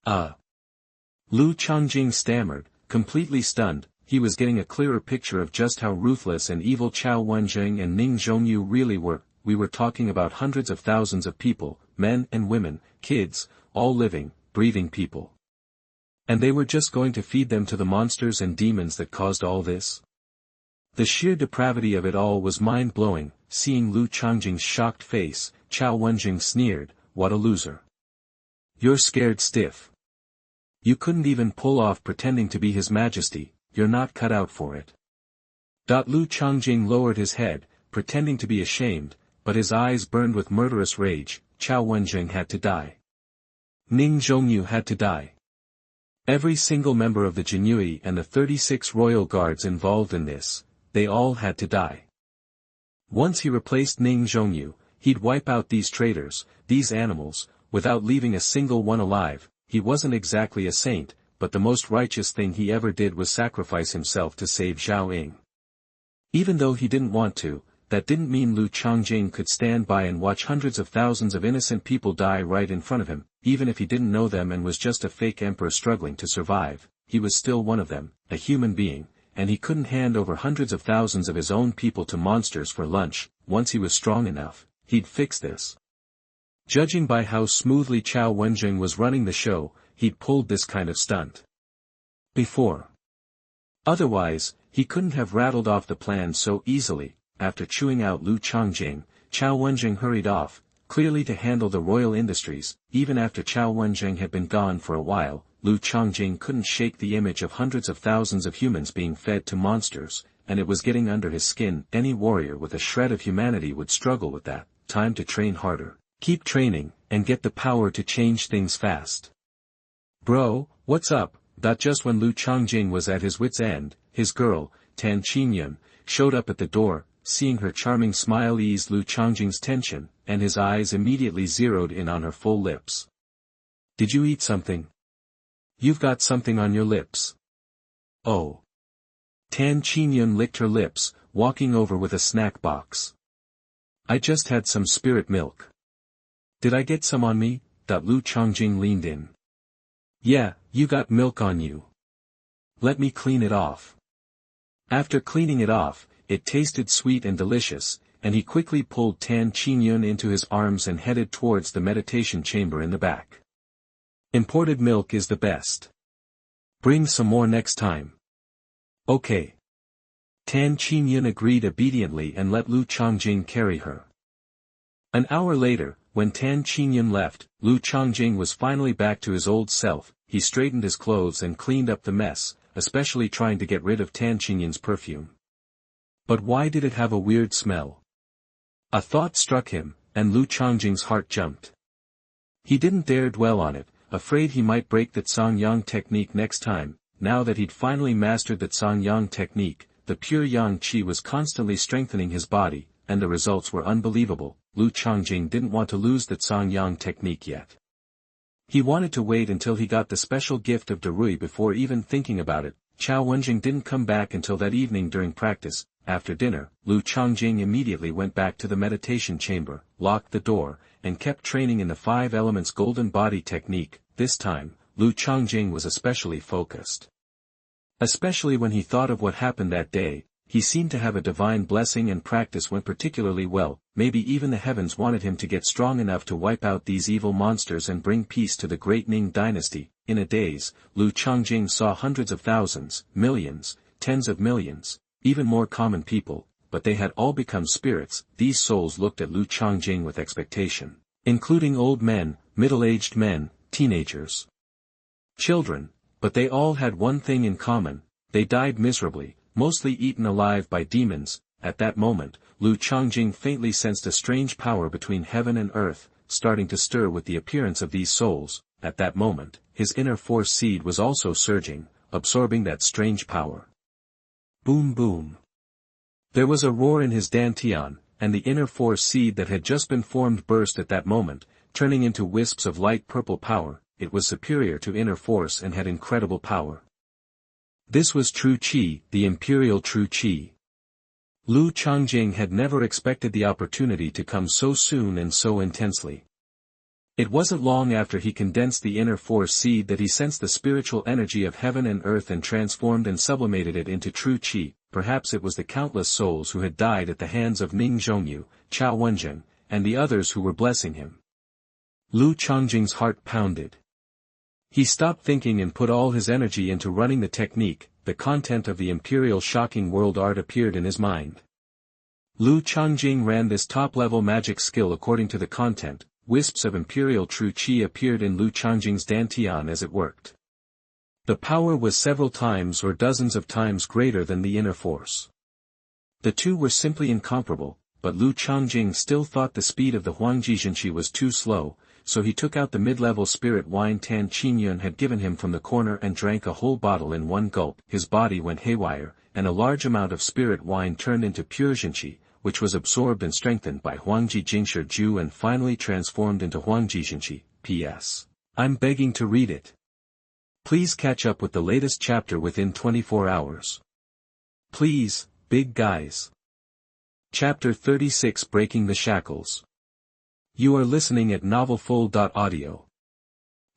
Lu Changjing stammered, completely stunned. He was getting a clearer picture of just how ruthless and evil Xuanhuan and Ning Zhongyu really were. We were talking about hundreds of thousands of people, men and women, kids, all living, breathing people. And they were just going to feed them to the monsters and demons that caused all this? The sheer depravity of it all was mind-blowing. Seeing Lu Changjing's shocked face, Xuanhuan sneered, what a loser. You're scared stiff. You couldn't even pull off pretending to be His Majesty, you're not cut out for it. Lu Changjing lowered his head, pretending to be ashamed, but his eyes burned with murderous rage. Xuanhuan had to die. Ning Zhongyu had to die. Every single member of the Jinyui and the 36 royal guards involved in this, they all had to die. Once he replaced Ning Zhongyu, he'd wipe out these traitors, these animals, without leaving a single one alive. He wasn't exactly a saint, but the most righteous thing he ever did was sacrifice himself to save Zhao Ying. Even though he didn't want to, that didn't mean Lu Changjing could stand by and watch hundreds of thousands of innocent people die right in front of him. Even if he didn't know them and was just a fake emperor struggling to survive, he was still one of them, a human being, and he couldn't hand over hundreds of thousands of his own people to monsters for lunch. Once he was strong enough, he'd fix this. Judging by how smoothly Xuanhuan was running the show, he'd pulled this kind of stunt before. Otherwise, he couldn't have rattled off the plan so easily. After chewing out Lu Changjing, Xuanhuan hurried off, clearly to handle the royal industries. Even after Xuanhuan had been gone for a while, Lu Changjing couldn't shake the image of hundreds of thousands of humans being fed to monsters, and it was getting under his skin. Any warrior with a shred of humanity would struggle with that. Time to train harder. Keep training, and get the power to change things fast. Bro, what's up? Just when Lu Changjing was at his wit's end, his girl, Tan Qingyun, showed up at the door. Seeing her charming smile eased Lu Changjing's tension, and his eyes immediately zeroed in on her full lips. Did you eat something? You've got something on your lips. Oh. Tan Qingyun licked her lips, walking over with a snack box. I just had some spirit milk. Did I get some on me? Lu Changjing leaned in. Yeah, you got milk on you. Let me clean it off. After cleaning it off, it tasted sweet and delicious, and he quickly pulled Tan Qingyun into his arms and headed towards the meditation chamber in the back. Imported milk is the best. Bring some more next time. Okay. Tan Qingyun agreed obediently and let Lu Changjing carry her. An hour later, when Tan Qingyun left, Lu Changjing was finally back to his old self. He straightened his clothes and cleaned up the mess, especially trying to get rid of Tan Qingyun's perfume. But why did it have a weird smell? A thought struck him, and Lu Changjing's heart jumped. He didn't dare dwell on it, afraid he might break the Xuanhuan technique next time. Now that he'd finally mastered the Xuanhuan technique, the pure yang qi was constantly strengthening his body, and the results were unbelievable. Lu Changjing didn't want to lose the Xuanhuan technique yet. He wanted to wait until he got the special gift of Derui before even thinking about it. Xuanhuan didn't come back until that evening during practice. After dinner, Lu Changjing immediately went back to the meditation chamber, locked the door, and kept training in the 5 elements golden body technique. This time, Lu Changjing was especially focused. Especially when he thought of what happened that day, he seemed to have a divine blessing and practice went particularly well. Maybe even the heavens wanted him to get strong enough to wipe out these evil monsters and bring peace to the great Ning dynasty. In a daze, Lu Changjing saw hundreds of thousands, millions, tens of millions, even more common people, but they had all become spirits. These souls looked at Lu Changjing with expectation, including old men, middle-aged men, teenagers, children, but they all had one thing in common: they died miserably, mostly eaten alive by demons. At that moment, Lu Changjing faintly sensed a strange power between heaven and earth, starting to stir with the appearance of these souls. At that moment, his inner force seed was also surging, absorbing that strange power. Boom boom. There was a roar in his dantian, and the inner force seed that had just been formed burst at that moment, turning into wisps of light purple power. It was superior to inner force and had incredible power. This was true qi, the imperial true qi. Lu Changjing had never expected the opportunity to come so soon and so intensely. It wasn't long after he condensed the inner force seed that he sensed the spiritual energy of heaven and earth and transformed and sublimated it into true qi. Perhaps it was the countless souls who had died at the hands of Ning Zhongyu, Xuanhuan, and the others who were blessing him. Lu Changjing's heart pounded. He stopped thinking and put all his energy into running the technique. The content of the imperial shocking world art appeared in his mind. Lu Changjing ran this top-level magic skill according to the content. Wisps of imperial true qi appeared in Lu Changjing's dantian as it worked. The power was several times or dozens of times greater than the inner force. The two were simply incomparable, but Lu Changjing still thought the speed of the Huangji Jinshi was too slow, so he took out the mid-level spirit wine Tan Qingyun had given him from the corner and drank a whole bottle in one gulp. His body went haywire, and a large amount of spirit wine turned into pure Jinshi, which was absorbed and strengthened by Huangji Jingshi Ju and finally transformed into Huangji Jinshi. P.S. I'm begging to read it. Please catch up with the latest chapter within 24 hours. Please, big guys. Chapter 36 Breaking the Shackles. You are listening at NovelFull.audio.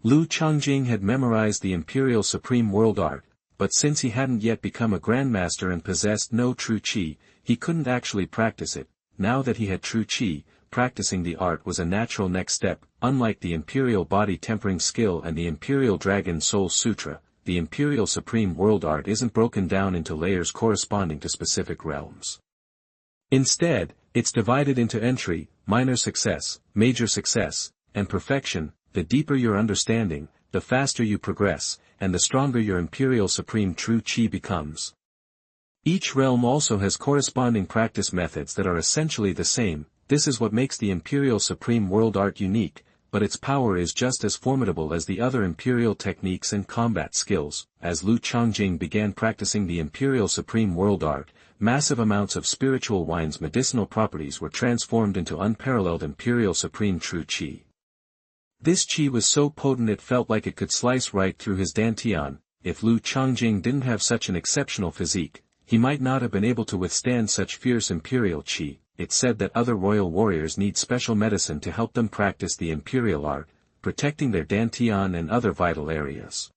Lu Changjing had memorized the Imperial Supreme World Art, but since he hadn't yet become a Grandmaster and possessed no true qi, he couldn't actually practice it. Now that he had true qi, practicing the art was a natural next step. Unlike the Imperial Body Tempering Skill and the Imperial Dragon Soul Sutra, the Imperial Supreme World Art isn't broken down into layers corresponding to specific realms. Instead, it's divided into entry, minor success, major success, and perfection. The deeper your understanding, the faster you progress, and the stronger your Imperial Supreme True Qi becomes. Each realm also has corresponding practice methods that are essentially the same. this is what makes the Imperial Supreme World Art unique, but its power is just as formidable as the other Imperial techniques and combat skills. As Lu Changjing began practicing the Imperial Supreme World Art, massive amounts of spiritual wine's medicinal properties were transformed into unparalleled Imperial Supreme True Qi. This qi was so potent it felt like it could slice right through his dantian. If Lu Changjing didn't have such an exceptional physique, he might not have been able to withstand such fierce Imperial qi. It's said that other royal warriors need special medicine to help them practice the Imperial art, protecting their dantian and other vital areas.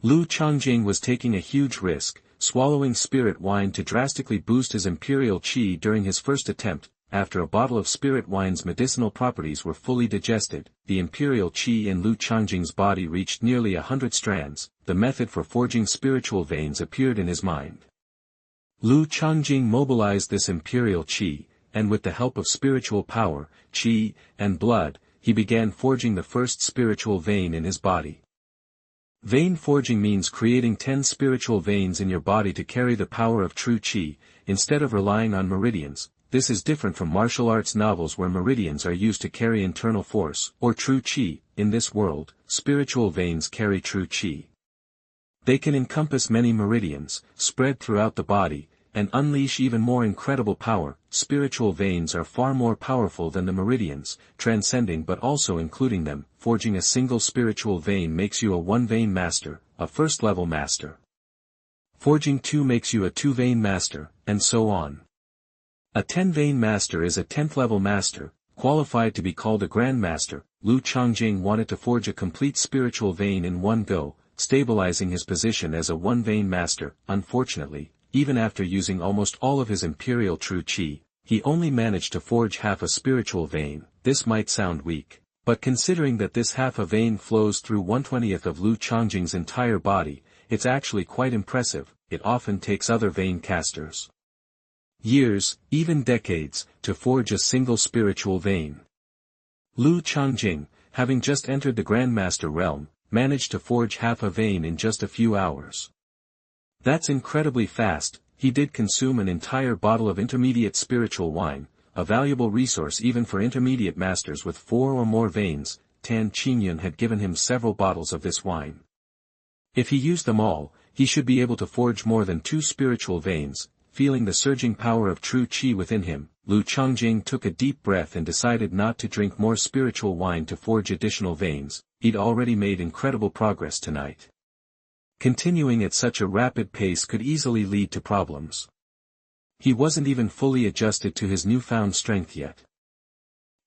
Lu Changjing was taking a huge risk, swallowing spirit wine to drastically boost his Imperial qi during his first attempt. After a bottle of spirit wine's medicinal properties were fully digested, the Imperial qi in Lu Changjing's body reached nearly 100 strands. The method for forging spiritual veins appeared in his mind. Lu Changjing mobilized this Imperial qi, and with the help of spiritual power, qi, and blood, he began forging the first spiritual vein in his body. Vein forging means creating 10 spiritual veins in your body to carry the power of true qi, instead of relying on meridians. This is different from martial arts novels where meridians are used to carry internal force, or true qi. In this world, spiritual veins carry true qi. They can encompass many meridians, spread throughout the body, and unleash even more incredible power. Spiritual veins are far more powerful than the meridians, transcending but also including them. Forging a single spiritual vein makes you a one-vein master, a first-level master. Forging 2 makes you a 2-vein master, and so on. A 10-vein master is a 10th-level master, qualified to be called a Grandmaster. Lu Changjing wanted to forge a complete spiritual vein in one go, stabilizing his position as a one-vein master. Unfortunately, even after using almost all of his Imperial True Qi, he only managed to forge half a spiritual vein. This might sound weak, but considering that this half a vein flows through 1/20th of Lu Changjing's entire body, it's actually quite impressive. It often takes other vein casters years, even decades, to forge a single spiritual vein. Lu Changjing, having just entered the Grandmaster realm, managed to forge half a vein in just a few hours. That's incredibly fast. He did consume an entire bottle of intermediate spiritual wine, a valuable resource even for intermediate masters with 4 or more veins. Tan Qingyun had given him several bottles of this wine. If he used them all, he should be able to forge more than 2 spiritual veins. Feeling the surging power of true qi within him, Lu Changjing took a deep breath and decided not to drink more spiritual wine to forge additional veins. He'd already made incredible progress tonight. Continuing at such a rapid pace could easily lead to problems. He wasn't even fully adjusted to his newfound strength yet.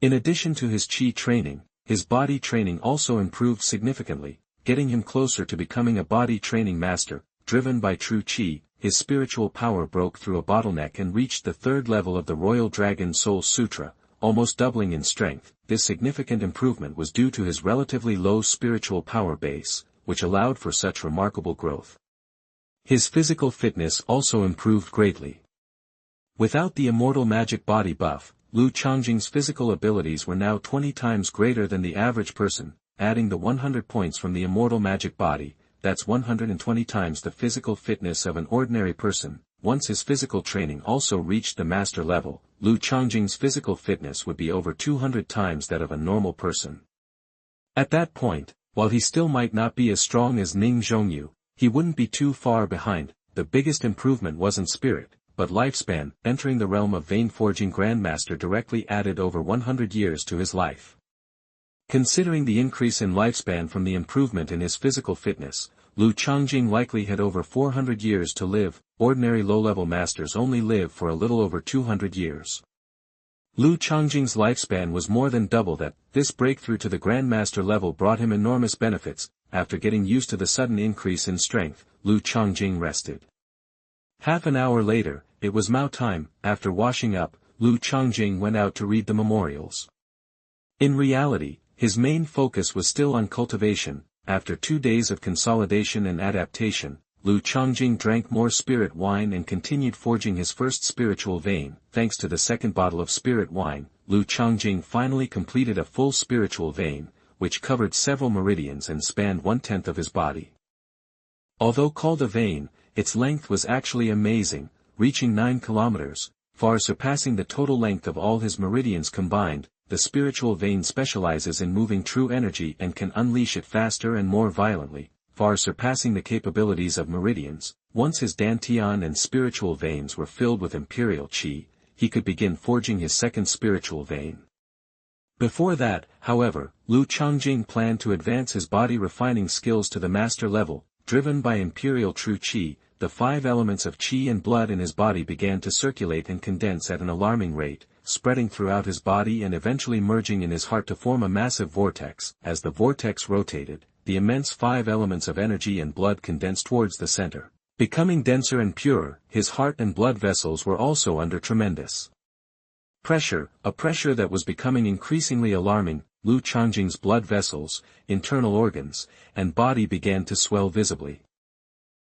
In addition to his qi training, his body training also improved significantly, getting him closer to becoming a body training master. Driven by true qi, his spiritual power broke through a bottleneck and reached the 3rd level of the Royal Dragon Soul Sutra, almost doubling in strength. This significant improvement was due to his relatively low spiritual power base, which allowed for such remarkable growth. His physical fitness also improved greatly. Without the immortal magic body buff, Lu Changjing's physical abilities were now 20 times greater than the average person. Adding the 100 points from the immortal magic body, that's 120 times the physical fitness of an ordinary person. Once his physical training also reached the master level, Lu Changjing's physical fitness would be over 200 times that of a normal person. At that point, while he still might not be as strong as Ning Zhongyu, he wouldn't be too far behind. The biggest improvement wasn't spirit, but lifespan. Entering the realm of vein forging Grandmaster directly added over 100 years to his life. Considering the increase in lifespan from the improvement in his physical fitness, Lu Changjing likely had over 400 years to live. Ordinary low-level masters only live for a little over 200 years. Lu Changjing's lifespan was more than double that. This breakthrough to the Grandmaster level brought him enormous benefits. After getting used to the sudden increase in strength, Lu Changjing rested. Half an hour later, it was Mao time. After washing up, Lu Changjing went out to read the memorials. In reality, his main focus was still on cultivation. After 2 days of consolidation and adaptation, Lu Changjing drank more spirit wine and continued forging his first spiritual vein. Thanks to the second bottle of spirit wine, Lu Changjing finally completed a full spiritual vein, which covered several meridians and spanned 1/10 of his body. Although called a vein, its length was actually amazing, reaching 9 kilometers. far surpassing the total length of all his meridians combined. The spiritual vein specializes in moving true energy and can unleash it faster and more violently, far surpassing the capabilities of meridians. Once his dantian and spiritual veins were filled with imperial qi, he could begin forging his second spiritual vein. Before that, however, Lu Changjing planned to advance his body refining skills to the master level. Driven by imperial true qi, the 5 elements of qi and blood in his body began to circulate and condense at an alarming rate, spreading throughout his body and eventually merging in his heart to form a massive vortex. As the vortex rotated, the immense 5 elements of energy and blood condensed towards the center. Becoming denser and purer, his heart and blood vessels were also under tremendous pressure, a pressure that was becoming increasingly alarming. Lu Changjing's blood vessels, internal organs, and body began to swell visibly.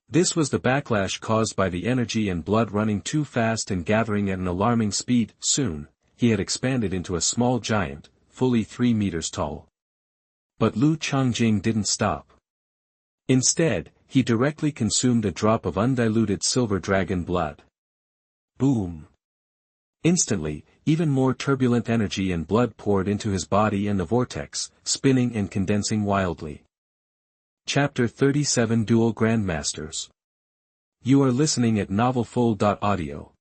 This was the backlash caused by the energy and blood running too fast and gathering at an alarming speed. Soon, he had expanded into a small giant, fully 3 meters tall. But Lu Changjing didn't stop. Instead, he directly consumed a drop of undiluted silver dragon blood. Boom! Instantly, even more turbulent energy and blood poured into his body and the vortex, spinning and condensing wildly. Chapter 37 Dual Grandmasters. You are listening at novelfull.audio.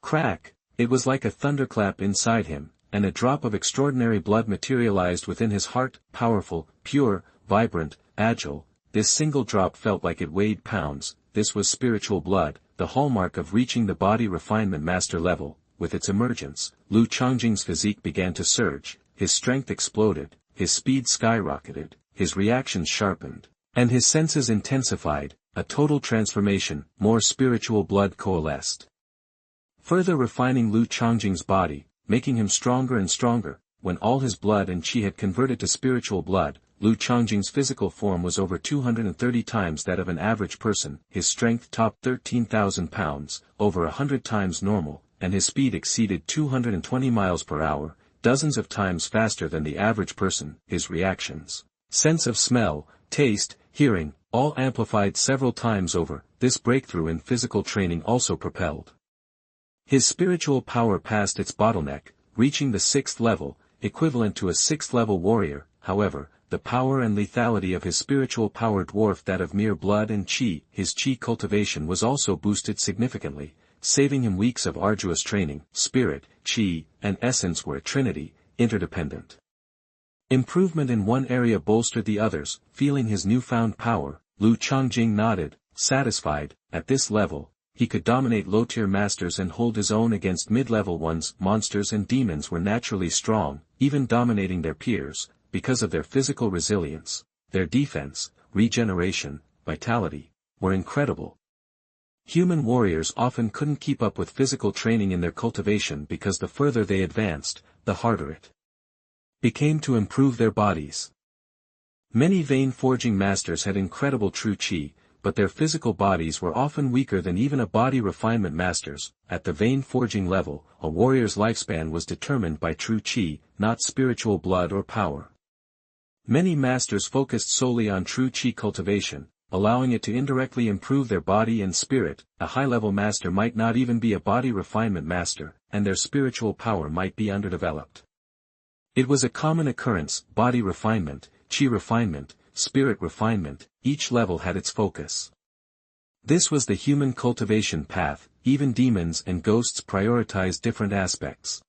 Crack! It was like a thunderclap inside him, and a drop of extraordinary blood materialized within his heart. Powerful, pure, vibrant, agile. This single drop felt like it weighed pounds. This was spiritual blood, the hallmark of reaching the body refinement master level. With its emergence, Lu Changjing's physique began to surge, his strength exploded, his speed skyrocketed, his reactions sharpened, and his senses intensified. A total transformation. More spiritual blood coalesced, further refining Lu Changjing's body, making him stronger and stronger. When all his blood and qi had converted to spiritual blood, Lu Changjing's physical form was over 230 times that of an average person. His strength topped 13,000 pounds, over 100 times normal, and his speed exceeded 220 miles per hour, dozens of times faster than the average person. His reactions, sense of smell, taste, hearing, all amplified several times over. This breakthrough in physical training also propelled his spiritual power past its bottleneck, reaching the 6th level, equivalent to a 6th-level warrior. However, the power and lethality of his spiritual power dwarfed that of mere blood and qi. His qi cultivation was also boosted significantly, saving him weeks of arduous training. Spirit, qi, and essence were a trinity, interdependent. Improvement in one area bolstered the others. Feeling his newfound power, Lu Changjing nodded, satisfied. At this level, he could dominate low-tier masters and hold his own against mid-level ones. Monsters and demons were naturally strong, even dominating their peers, because of their physical resilience. Their defense, regeneration, vitality, were incredible. Human warriors often couldn't keep up with physical training in their cultivation because the further they advanced, the harder it became to improve their bodies. Many vein forging masters had incredible true qi, but their physical bodies were often weaker than even a body refinement master's. At the vein forging level, a warrior's lifespan was determined by true qi, not spiritual blood or power. Many masters focused solely on true qi cultivation, allowing it to indirectly improve their body and spirit. A high-level master might not even be a body refinement master, and their spiritual power might be underdeveloped. It was a common occurrence. Body refinement, qi refinement, spirit refinement, each level had its focus. This was the human cultivation path. Even demons and ghosts prioritized different aspects.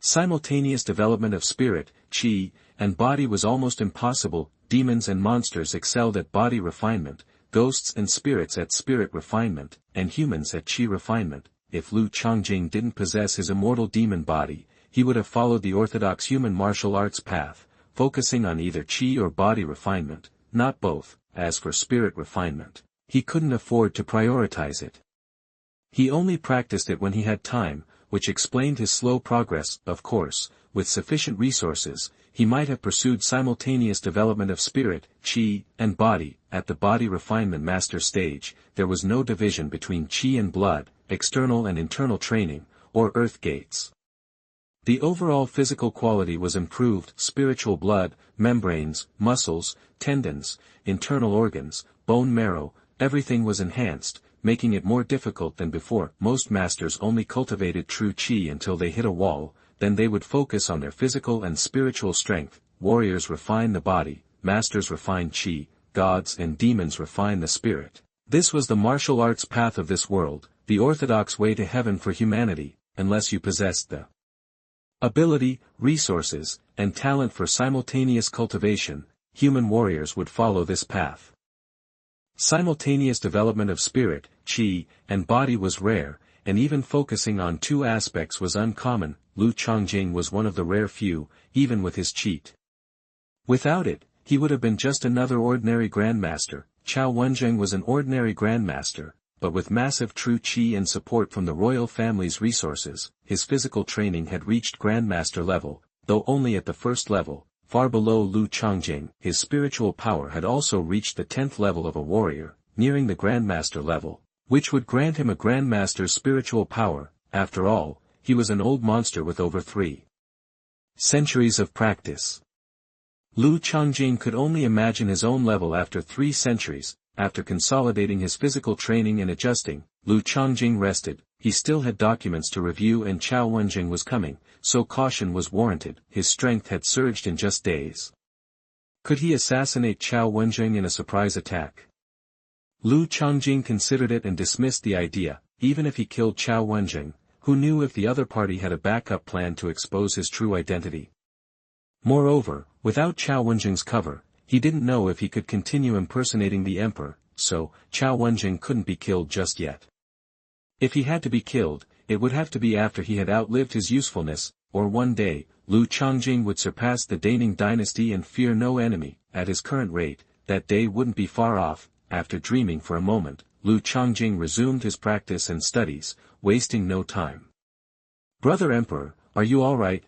Simultaneous development of spirit, qi, and body was almost impossible. Demons and monsters excelled at body refinement, ghosts and spirits at spirit refinement, and humans at qi refinement. If Lu Changjing didn't possess his immortal demon body, he would have followed the orthodox human martial arts path, focusing on either qi or body refinement, not both. As for spirit refinement, he couldn't afford to prioritize it. He only practiced it when he had time, which explained his slow progress. Of course, with sufficient resources, he might have pursued simultaneous development of spirit, qi, and body. At the body refinement master stage, there was no division between qi and blood, external and internal training, or earth gates. The overall physical quality was improved. Spiritual blood, membranes, muscles, tendons, internal organs, bone marrow, everything was enhanced. making it more difficult than before. Most masters only cultivated true qi until they hit a wall, then they would focus on their physical and spiritual strength. Warriors refine the body, masters refine qi, gods and demons refine the spirit. This was the martial arts path of this world, the orthodox way to heaven for humanity, unless you possessed the ability, resources, and talent for simultaneous cultivation. Human warriors would follow this path. Simultaneous development of spirit, qi, and body was rare, and even focusing on two aspects was uncommon. Lu Changjing was one of the rare few, even with his cheat. Without it, he would have been just another ordinary Grandmaster. Xuanhuan was an ordinary Grandmaster, but with massive true qi and support from the royal family's resources, his physical training had reached Grandmaster level, though only at the first level. Far below Lu Changjing, his spiritual power had also reached the 10th level of a warrior, nearing the Grandmaster level, which would grant him a Grandmaster's spiritual power. After all, he was an old monster with over 3 centuries of practice. Lu Changjing could only imagine his own level after 3 centuries. After consolidating his physical training and adjusting, Lu Changjing rested. He still had documents to review and Xuanhuan was coming, so caution was warranted. His strength had surged in just days. Could he assassinate Xuanhuan in a surprise attack? Lu Changjing considered it and dismissed the idea. Even if he killed Xuanhuan, who knew if the other party had a backup plan to expose his true identity? Moreover, without Xuanhuan's cover, he didn't know if he could continue impersonating the emperor, so Xuanhuan couldn't be killed just yet. If he had to be killed, it would have to be after he had outlived his usefulness, or one day. Lu Changjing would surpass the Daning dynasty and fear no enemy. At his current rate, that day wouldn't be far off. After dreaming for a moment, Lu Changjing resumed his practice and studies, wasting no time. "Brother Emperor, are you all right?"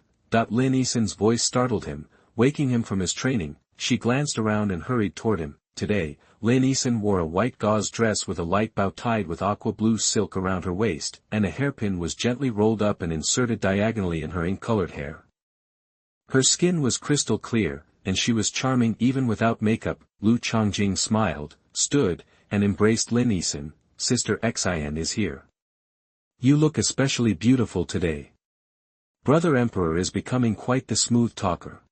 Lin Yisan's voice startled him, waking him from his training. She glanced around and hurried toward him. Today, Lin Yisan wore a white gauze dress with a light bow tied with aqua blue silk around her waist, and a hairpin was gently rolled up and inserted diagonally in her ink-colored hair. Her skin was crystal clear, and she was charming even without makeup. Lu Changjing smiled, stood, and embraced Lin Yisan. "Sister Xian is here. You look especially beautiful today. Brother Emperor is becoming quite the smooth talker."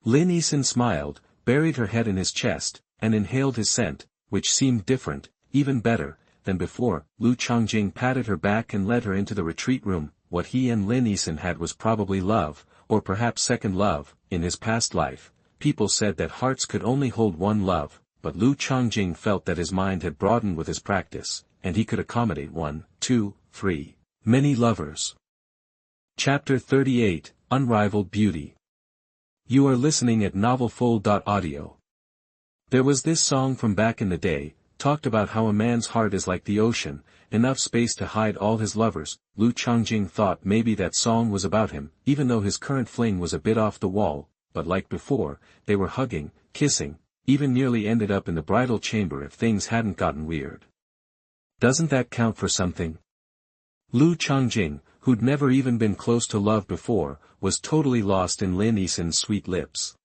Lin Yisan smiled, buried her head in his chest, and inhaled his scent, which seemed different, even better, than before. Lu Changjing patted her back and led her into the retreat room. What he and Lin Yisan had was probably love, or perhaps second love. In his past life, people said that hearts could only hold one love, but Lu Changjing felt that his mind had broadened with his practice, and he could accommodate 1, 2, 3, many lovers. Chapter 38, Unrivaled Beauty. You are listening at novelfold.audio. There was this song from back in the day, talked about how a man's heart is like the ocean, enough space to hide all his lovers. Lu Changjing thought maybe that song was about him, even though his current fling was a bit off the wall, but like before, they were hugging, kissing, even nearly ended up in the bridal chamber if things hadn't gotten weird. Doesn't that count for something? Lu Changjing, who'd never even been close to love before, was totally lost in Lin Yisan's sweet lips.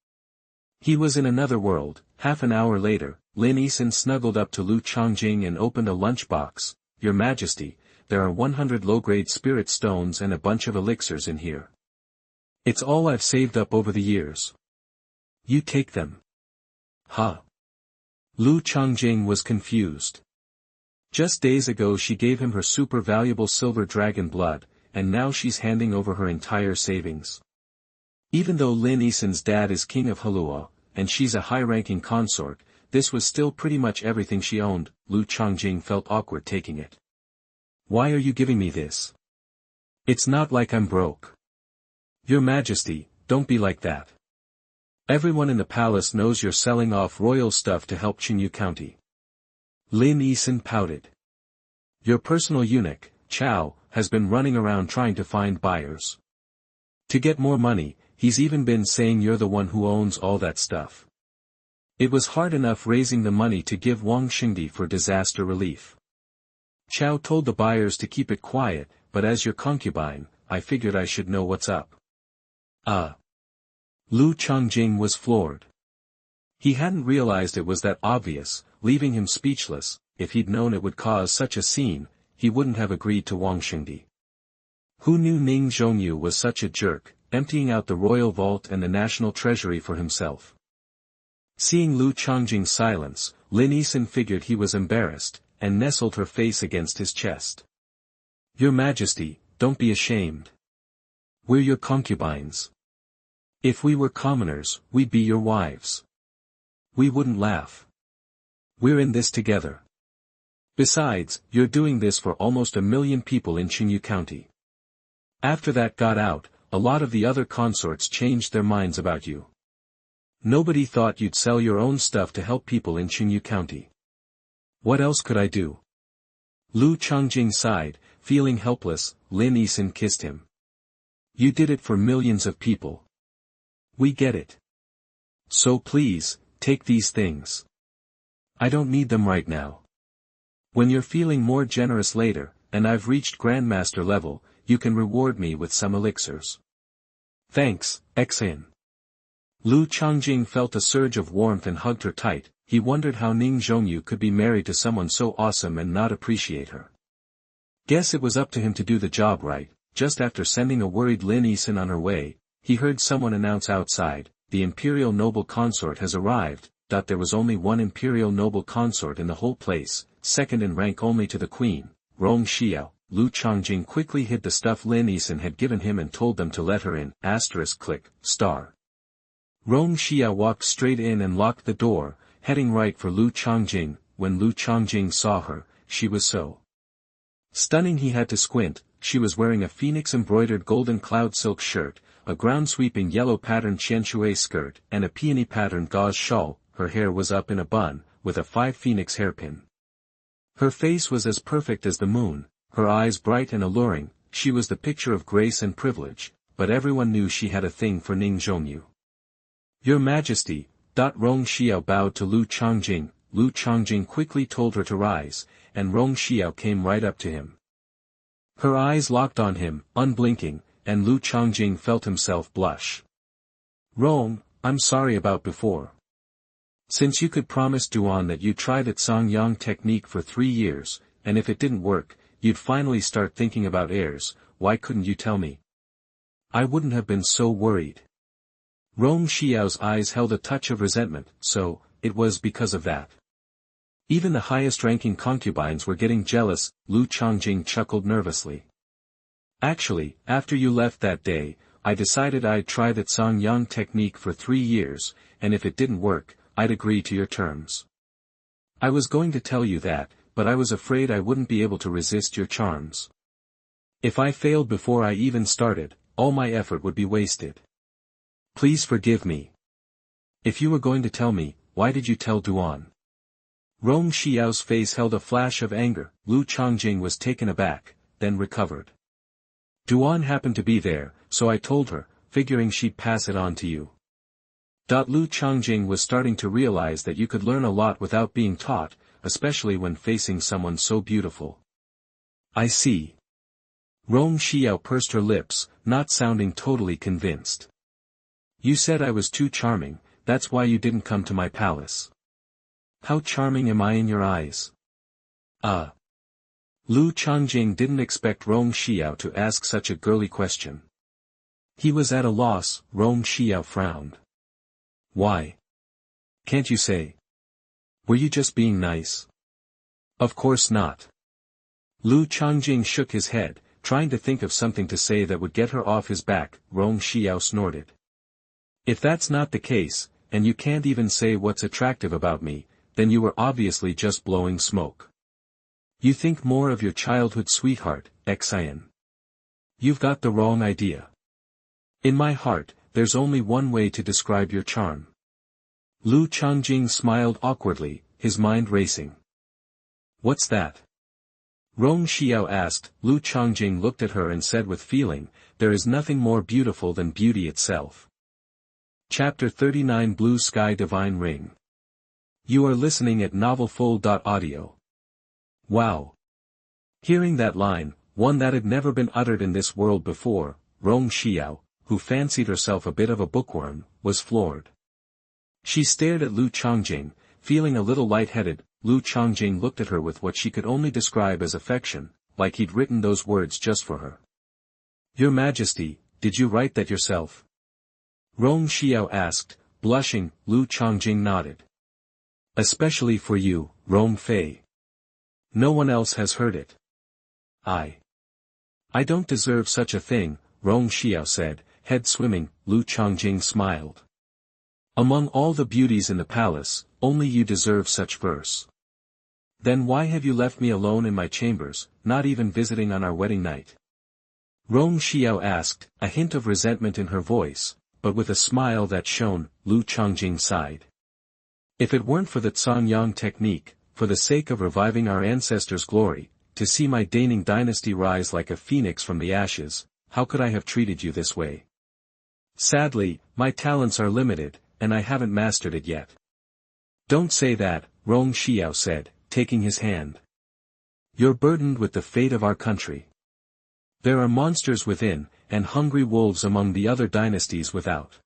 He was in another world. Half an hour later, Lin Yisan snuggled up to Lu Changjing and opened a lunchbox. "Your Majesty, there are 100 low-grade spirit stones and a bunch of elixirs in here. It's all I've saved up over the years. You take them." "Huh?" Lu Changjing was confused. Just days ago she gave him her super valuable silver dragon blood, and now she's handing over her entire savings. Even though Lin Yisan's dad is king of Halua, and she's a high-ranking consort, this was still pretty much everything she owned. Lu Changjing felt awkward taking it. "Why are you giving me this? It's not like I'm broke." "Your Majesty, don't be like that. Everyone in the palace knows you're selling off royal stuff to help Qinyu County." Lin Yisan pouted. "Your personal eunuch, Cao, has been running around trying to find buyers. To get more money, he's even been saying you're the one who owns all that stuff. It was hard enough raising the money to give Wang Xingdi for disaster relief. Cao told the buyers to keep it quiet, but as your concubine, I figured I should know what's up." Lu Changjing was floored. He hadn't realized it was that obvious. Leaving him speechless, if he'd known it would cause such a scene, he wouldn't have agreed to Wang Xingdi. Who knew Ning Zhongyu was such a jerk, emptying out the royal vault and the national treasury for himself? Seeing Lu Changjing's silence, Lin Yixin figured he was embarrassed, and nestled her face against his chest. Your Majesty, don't be ashamed. We're your concubines. If we were commoners, we'd be your wives. We wouldn't laugh. We're in this together. Besides, you're doing this for almost 1 million people in Qingyu County. After that got out, a lot of the other consorts changed their minds about you. Nobody thought you'd sell your own stuff to help people in Qingyu County. What else could I do? Lu Changjing sighed, feeling helpless. Lin Yixin kissed him. You did it for millions of people. We get it. So please, take these things. I don't need them right now. When you're feeling more generous later, and I've reached Grandmaster level, you can reward me with some elixirs. Thanks, Xin. Lu Changjing felt a surge of warmth and hugged her tight. He wondered how Ning Zhongyu could be married to someone so awesome and not appreciate her. Guess it was up to him to do the job right. Just after sending a worried Lin Yixin on her way, he heard someone announce outside, the Imperial Noble Consort has arrived. There was only one Imperial Noble Consort in the whole place, second in rank only to the Queen, Rong Xiao. Lu Changjing quickly hid the stuff Lin Yixin had given him and told them to let her in. Click, star. Rong Xiao walked straight in and locked the door, heading right for Lu Changjing. When Lu Changjing saw her, she was so stunning he had to squint. She was wearing a phoenix-embroidered golden cloud silk shirt, a ground-sweeping yellow-patterned qianshui skirt, and a peony-patterned gauze shawl. Her hair was up in a bun, with a 5-phoenix hairpin. Her face was as perfect as the moon, her eyes bright and alluring. She was the picture of grace and privilege, but everyone knew she had a thing for Ning Zhongyu. Your Majesty. Rong Xiao bowed to Lu Changjing. Lu Changjing quickly told her to rise, and Rong Xiao came right up to him. Her eyes locked on him, unblinking, and Lu Changjing felt himself blush. Rong, I'm sorry about before. Since you could promise Duan that you'd try that Songyang technique for 3 years, and if it didn't work, you'd finally start thinking about heirs, why couldn't you tell me? I wouldn't have been so worried. Rong Xiao's eyes held a touch of resentment. So, it was because of that. Even the highest-ranking concubines were getting jealous. Lu Changjing chuckled nervously. Actually, after you left that day, I decided I'd try that Songyang technique for 3 years, and if it didn't work, I'd agree to your terms. I was going to tell you that, but I was afraid I wouldn't be able to resist your charms. If I failed before I even started, all my effort would be wasted. Please forgive me. If you were going to tell me, why did you tell Duan? Rong Xiao's face held a flash of anger. Lu Changjing was taken aback, then recovered. Duan happened to be there, so I told her, figuring she'd pass it on to you. Lu Changjing was starting to realize that you could learn a lot without being taught, especially when facing someone so beautiful. I see. Rong Xiao pursed her lips, not sounding totally convinced. You said I was too charming, that's why you didn't come to my palace. How charming am I in your eyes? Lu Changjing didn't expect Rong Xiao to ask such a girly question. He was at a loss. Rong Xiao frowned. Why? Can't you say? Were you just being nice? Of course not. Lu Changjing shook his head, trying to think of something to say that would get her off his back. Rong Xiao snorted. If that's not the case, and you can't even say what's attractive about me, then you were obviously just blowing smoke. You think more of your childhood sweetheart, Xian. You've got the wrong idea. In my heart, there's only one way to describe your charm. Lu Changjing smiled awkwardly, his mind racing. What's that? Rong Xiao asked. Lu Changjing looked at her and said with feeling, there is nothing more beautiful than beauty itself. Chapter 39 Blue Sky Divine Ring. You are listening at novelfull.audio. Wow. Hearing that line, one that had never been uttered in this world before, Rong Xiao, who fancied herself a bit of a bookworm, was floored. She stared at Lu Changjing, feeling a little lightheaded. Lu Changjing looked at her with what she could only describe as affection, like he'd written those words just for her. Your Majesty, did you write that yourself? Rong Xiao asked, blushing. Lu Changjing nodded. Especially for you, Rong Fei. No one else has heard it. I don't deserve such a thing, Rong Xiao said, head swimming. Lu Changjing smiled. Among all the beauties in the palace, only you deserve such verse. Then why have you left me alone in my chambers, not even visiting on our wedding night? Rong Xiao asked, a hint of resentment in her voice, but with a smile that shone. Lu Changjing sighed. If it weren't for the Xuanhuan technique, for the sake of reviving our ancestors' glory, to see my Daning dynasty rise like a phoenix from the ashes, how could I have treated you this way? Sadly, my talents are limited, and I haven't mastered it yet. Don't say that, Rong Xiao said, taking his hand. You're burdened with the fate of our country. There are monsters within, and hungry wolves among the other dynasties without.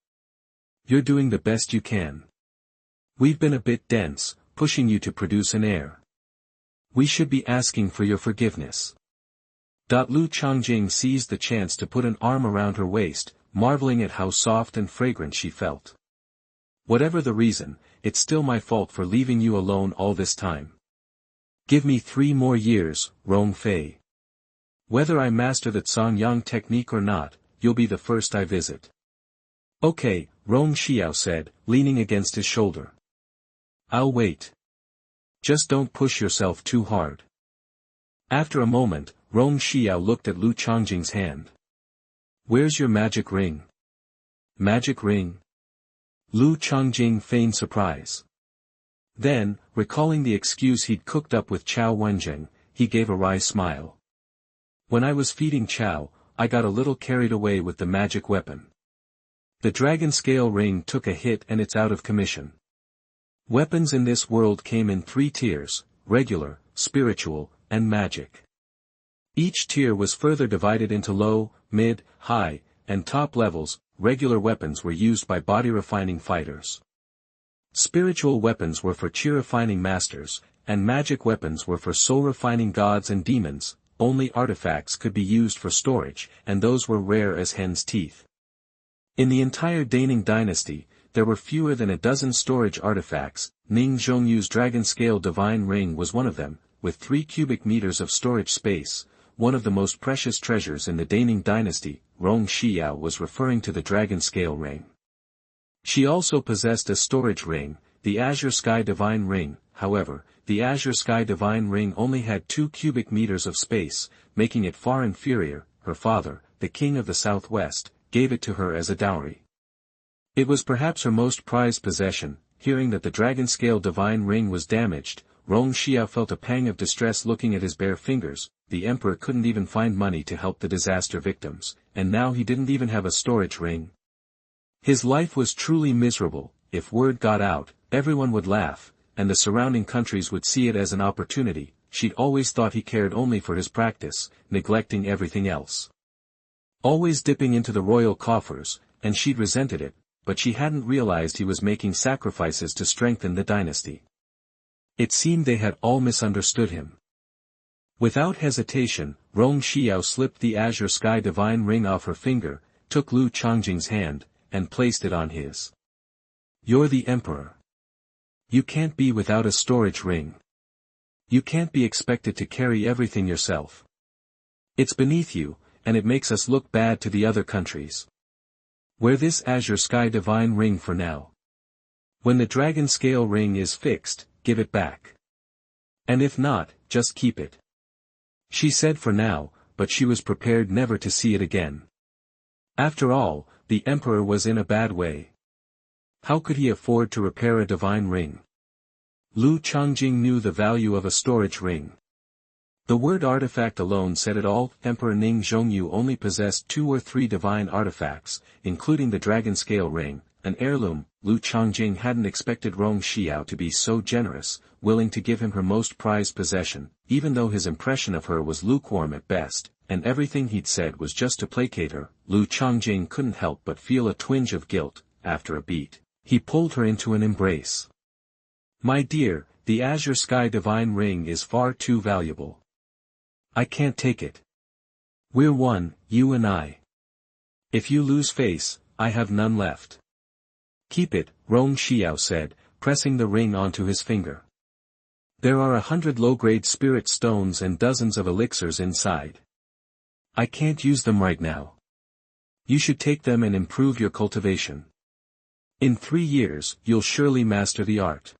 You're doing the best you can. We've been a bit dense, pushing you to produce an heir. We should be asking for your forgiveness. Lu Changjing seized the chance to put an arm around her waist, marveling at how soft and fragrant she felt. Whatever the reason, it's still my fault for leaving you alone all this time. Give me 3 more years, Rong Fei. Whether I master the Xuanhuan technique or not, you'll be the first I visit. Okay, Rong Xiao said, leaning against his shoulder. I'll wait. Just don't push yourself too hard. After a moment, Rong Xiao looked at Lu Changjing's hand. Where's your magic ring? Magic ring? Lu Changjing feigned surprise. Then, recalling the excuse he'd cooked up with Chao Wenjing, he gave a wry smile. When I was feeding Chao, I got a little carried away with the magic weapon. The dragon scale ring took a hit and it's out of commission. Weapons in this world came in 3 tiers, regular, spiritual, and magic. Each tier was further divided into low, mid, high, and top levels. Regular weapons were used by body-refining fighters. Spiritual weapons were for chi-refining masters, and magic weapons were for soul-refining gods and demons. Only artifacts could be used for storage, and those were rare as hen's teeth. In the entire Daning dynasty, there were fewer than a dozen storage artifacts. Ning Zhongyu's dragon-scale divine ring was one of them, with 3 cubic meters of storage space, one of the most precious treasures in the Daning dynasty. Rong Xiao was referring to the dragon-scale ring. She also possessed a storage ring, the Azure Sky Divine Ring. However, the Azure Sky Divine Ring only had 2 cubic meters of space, making it far inferior. Her father, the king of the southwest, gave it to her as a dowry. It was perhaps her most prized possession. Hearing that the dragon-scale divine ring was damaged, Rong Xiao felt a pang of distress looking at his bare fingers. The emperor couldn't even find money to help the disaster victims, and now he didn't even have a storage ring. His life was truly miserable. If word got out, everyone would laugh, and the surrounding countries would see it as an opportunity. She'd always thought he cared only for his practice, neglecting everything else. Always dipping into the royal coffers, and she'd resented it, but she hadn't realized he was making sacrifices to strengthen the dynasty. It seemed they had all misunderstood him. Without hesitation, Rong Xiao slipped the Azure Sky Divine Ring off her finger, took Lu Changjing's hand, and placed it on his. You're the emperor. You can't be without a storage ring. You can't be expected to carry everything yourself. It's beneath you, and it makes us look bad to the other countries. Wear this Azure Sky Divine Ring for now. When the dragon scale ring is fixed, give it back. And if not, just keep it. She said for now, but she was prepared never to see it again. After all, the emperor was in a bad way. How could he afford to repair a divine ring? Lu Changjing knew the value of a storage ring. The word artifact alone said it all. Emperor Ning Zhongyu only possessed 2 or 3 divine artifacts, including the dragon scale ring, an heirloom. Lu Changjing hadn't expected Rong Xiao to be so generous, willing to give him her most prized possession, even though his impression of her was lukewarm at best, and everything he'd said was just to placate her. Lu Changjing couldn't help but feel a twinge of guilt. After a beat, he pulled her into an embrace. My dear, The Azure Sky Divine Ring is far too valuable. I can't take it. We're one, you and I. If you lose face, I have none left. Keep it, Rong Xiao said, pressing the ring onto his finger. There are 100 low-grade spirit stones and dozens of elixirs inside. I can't use them right now. You should take them and improve your cultivation. In 3 years, you'll surely master the art.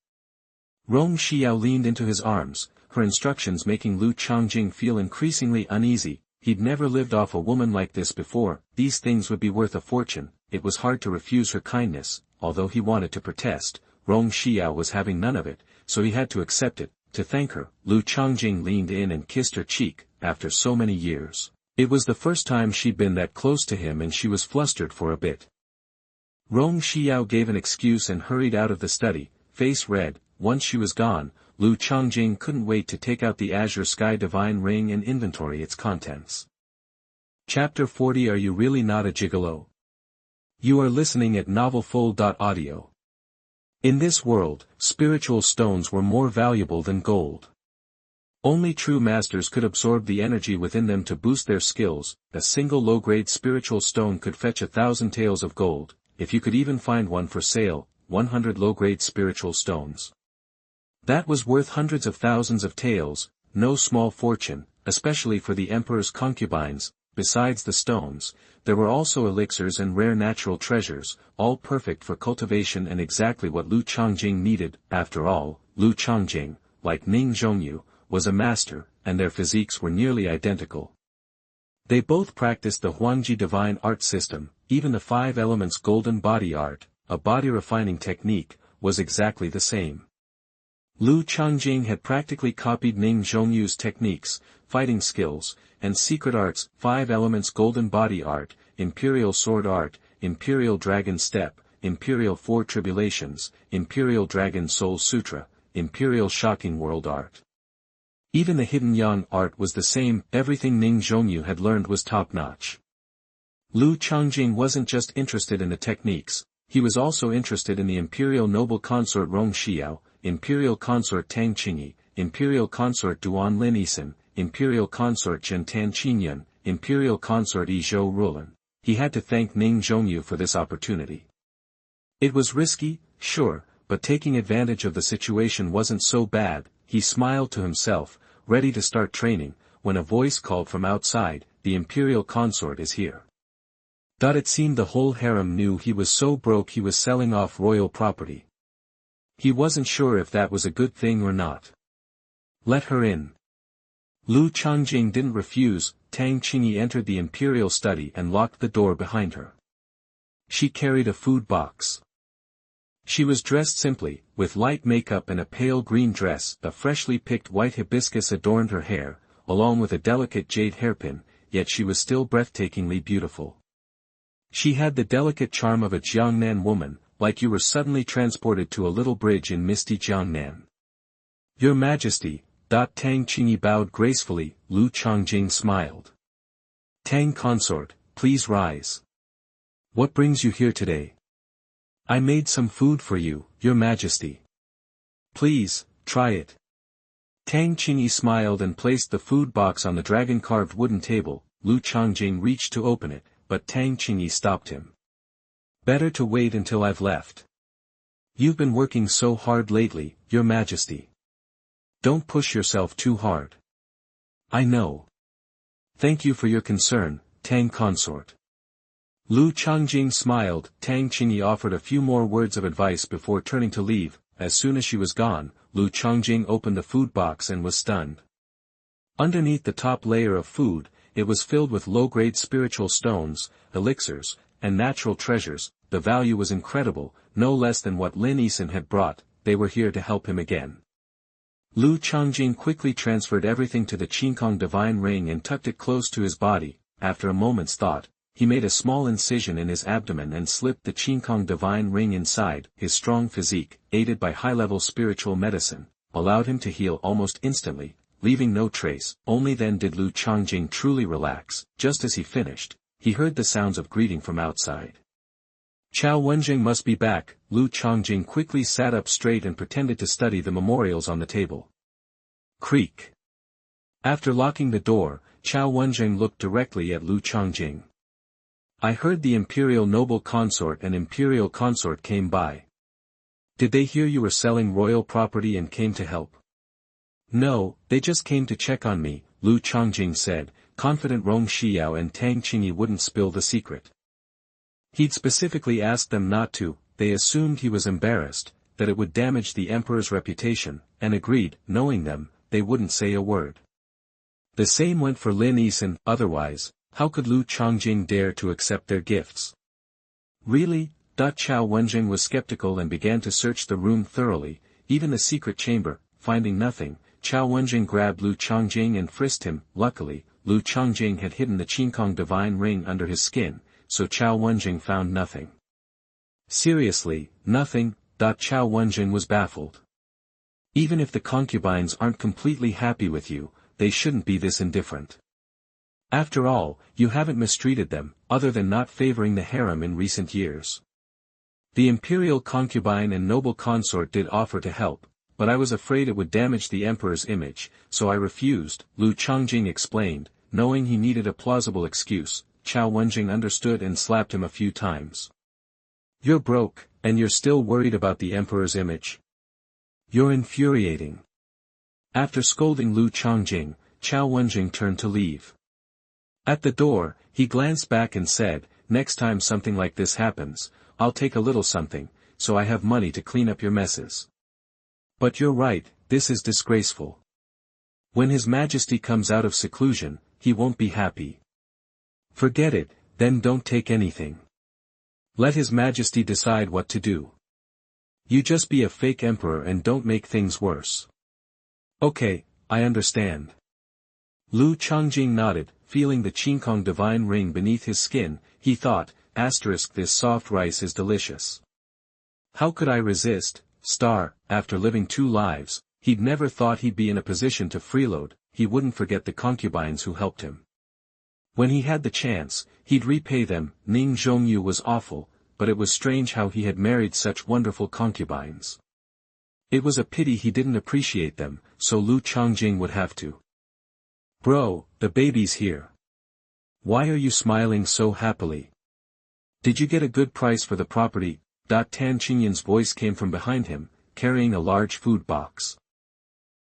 Rong Xiao leaned into his arms, her instructions making Lu Changjing feel increasingly uneasy. He'd never lived off a woman like this before. These things would be worth a fortune. It was hard to refuse her kindness, although he wanted to protest. Rong Xiao was having none of it, so he had to accept it. To thank her, Lu Changjing leaned in and kissed her cheek. After so many years, it was the first time she'd been that close to him, and she was flustered for a bit. Rong Xiao gave an excuse and hurried out of the study, face red. Once she was gone, Lu Changjing couldn't wait to take out the Azure Sky Divine Ring and inventory its contents. Chapter 40. Are you really not a gigolo? You are listening at novelfull.audio. In this world, spiritual stones were more valuable than gold. Only true masters could absorb the energy within them to boost their skills. A single low-grade spiritual stone could fetch 1,000 taels of gold, if you could even find one for sale. 100 low-grade spiritual stones. That was worth hundreds of thousands of taels, no small fortune, especially for the emperor's concubines. Besides the stones, there were also elixirs and rare natural treasures, all perfect for cultivation and exactly what Lu Changjing needed. After all, Lu Changjing, like Ning Zhongyu, was a master, and their physiques were nearly identical. They both practiced the Huangji divine art system. Even the 5 elements golden body art, a body refining technique, was exactly the same. Lu Changjing had practically copied Ning Zhongyu's techniques, fighting skills, and secret arts. 5 elements golden body art, imperial sword art, imperial dragon step, imperial 4 tribulations, imperial dragon soul sutra, imperial shocking world art. Even the hidden yang art was the same. Everything Ning Zhongyu had learned was top-notch. Lu Changjing wasn't just interested in the techniques, he was also interested in the imperial noble consort Rong Xiao, imperial consort Tang Qingyi, imperial consort Duan Lin Yisan, imperial consort Zhen Tan Qingyun, imperial consort Yi Zhou Rulan. He had to thank Ning Zhongyu for this opportunity. It was risky, sure, but taking advantage of the situation wasn't so bad. He smiled to himself, ready to start training, when a voice called from outside, "The imperial consort is here." It seemed the whole harem knew he was so broke he was selling off royal property. He wasn't sure if that was a good thing or not. Let her in. Lu Changjing didn't refuse. Tang Qingyi entered the imperial study and locked the door behind her. She carried a food box. She was dressed simply, with light makeup and a pale green dress. A freshly picked white hibiscus adorned her hair, along with a delicate jade hairpin, yet she was still breathtakingly beautiful. She had the delicate charm of a Jiangnan woman, like you were suddenly transported to a little bridge in misty Jiangnan. Your Majesty, Tang Qingyi bowed gracefully. Lu Changjing smiled. Tang consort, please rise. What brings you here today? I made some food for you, Your Majesty. Please, try it. Tang Qingyi smiled and placed the food box on the dragon-carved wooden table. Lu Changjing reached to open it, but Tang Qingyi stopped him. Better to wait until I've left. You've been working so hard lately, Your Majesty. Don't push yourself too hard. I know. Thank you for your concern, Tang consort. Lu Changjing smiled. Tang Qingyi offered a few more words of advice before turning to leave. As soon as she was gone, Lu Changjing opened the food box and was stunned. Underneath the top layer of food, it was filled with low-grade spiritual stones, elixirs, and natural treasures. The value was incredible, no less than what Lin Yisan had brought. They were here to help him again. Lu Changjing quickly transferred everything to the Qingkong divine ring and tucked it close to his body. After a moment's thought, he made a small incision in his abdomen and slipped the Qingkong divine ring inside. His strong physique, aided by high-level spiritual medicine, allowed him to heal almost instantly, leaving no trace. Only then did Lu Changjing truly relax. Just as he finished, he heard the sounds of greeting from outside. Xuanhuan must be back. Lu Changjing quickly sat up straight and pretended to study the memorials on the table. Creak. After locking the door, Xuanhuan looked directly at Lu Changjing. I heard the imperial noble consort and imperial consort came by. Did they hear you were selling royal property and came to help? No, they just came to check on me, Lu Changjing said, confident Rong Xiao and Tang Qingyi wouldn't spill the secret. He'd specifically asked them not to. They assumed he was embarrassed, that it would damage the emperor's reputation, and agreed, knowing them, they wouldn't say a word. The same went for Lin Yisan. Otherwise, how could Lu Changjing dare to accept their gifts? Really? Xuanhuan was skeptical and began to search the room thoroughly, even the secret chamber. Finding nothing, Xuanhuan grabbed Lu Changjing and frisked him. Luckily, Lu Changjing had hidden the Qingkong divine ring under his skin, so Xuanhuan found nothing. Seriously, nothing? Xuanhuan was baffled. Even if the concubines aren't completely happy with you, they shouldn't be this indifferent. After all, you haven't mistreated them, other than not favoring the harem in recent years. The imperial concubine and noble consort did offer to help, but I was afraid it would damage the emperor's image, so I refused, Lu Changjing explained, knowing he needed a plausible excuse. Xuanhuan understood and slapped him a few times. You're broke, and you're still worried about the emperor's image? You're infuriating. After scolding Lu Changjing, Xuanhuan turned to leave. At the door, he glanced back and said, next time something like this happens, I'll take a little something, so I have money to clean up your messes. But you're right, this is disgraceful. When His Majesty comes out of seclusion, he won't be happy. Forget it, then don't take anything. Let His Majesty decide what to do. You just be a fake emperor and don't make things worse. Okay, I understand. Lu Changjing nodded, feeling the Qingkong divine ring beneath his skin. He thought, this soft rice is delicious. How could I resist? After living 2 lives, he'd never thought he'd be in a position to freeload. He wouldn't forget the concubines who helped him. When he had the chance, he'd repay them. Ning Zhongyu was awful, but it was strange how he had married such wonderful concubines. It was a pity he didn't appreciate them, so Lu Changjing would have to. Bro, the baby's here. Why are you smiling so happily? Did you get a good price for the property? Tan Qingyan's voice came from behind him, carrying a large food box.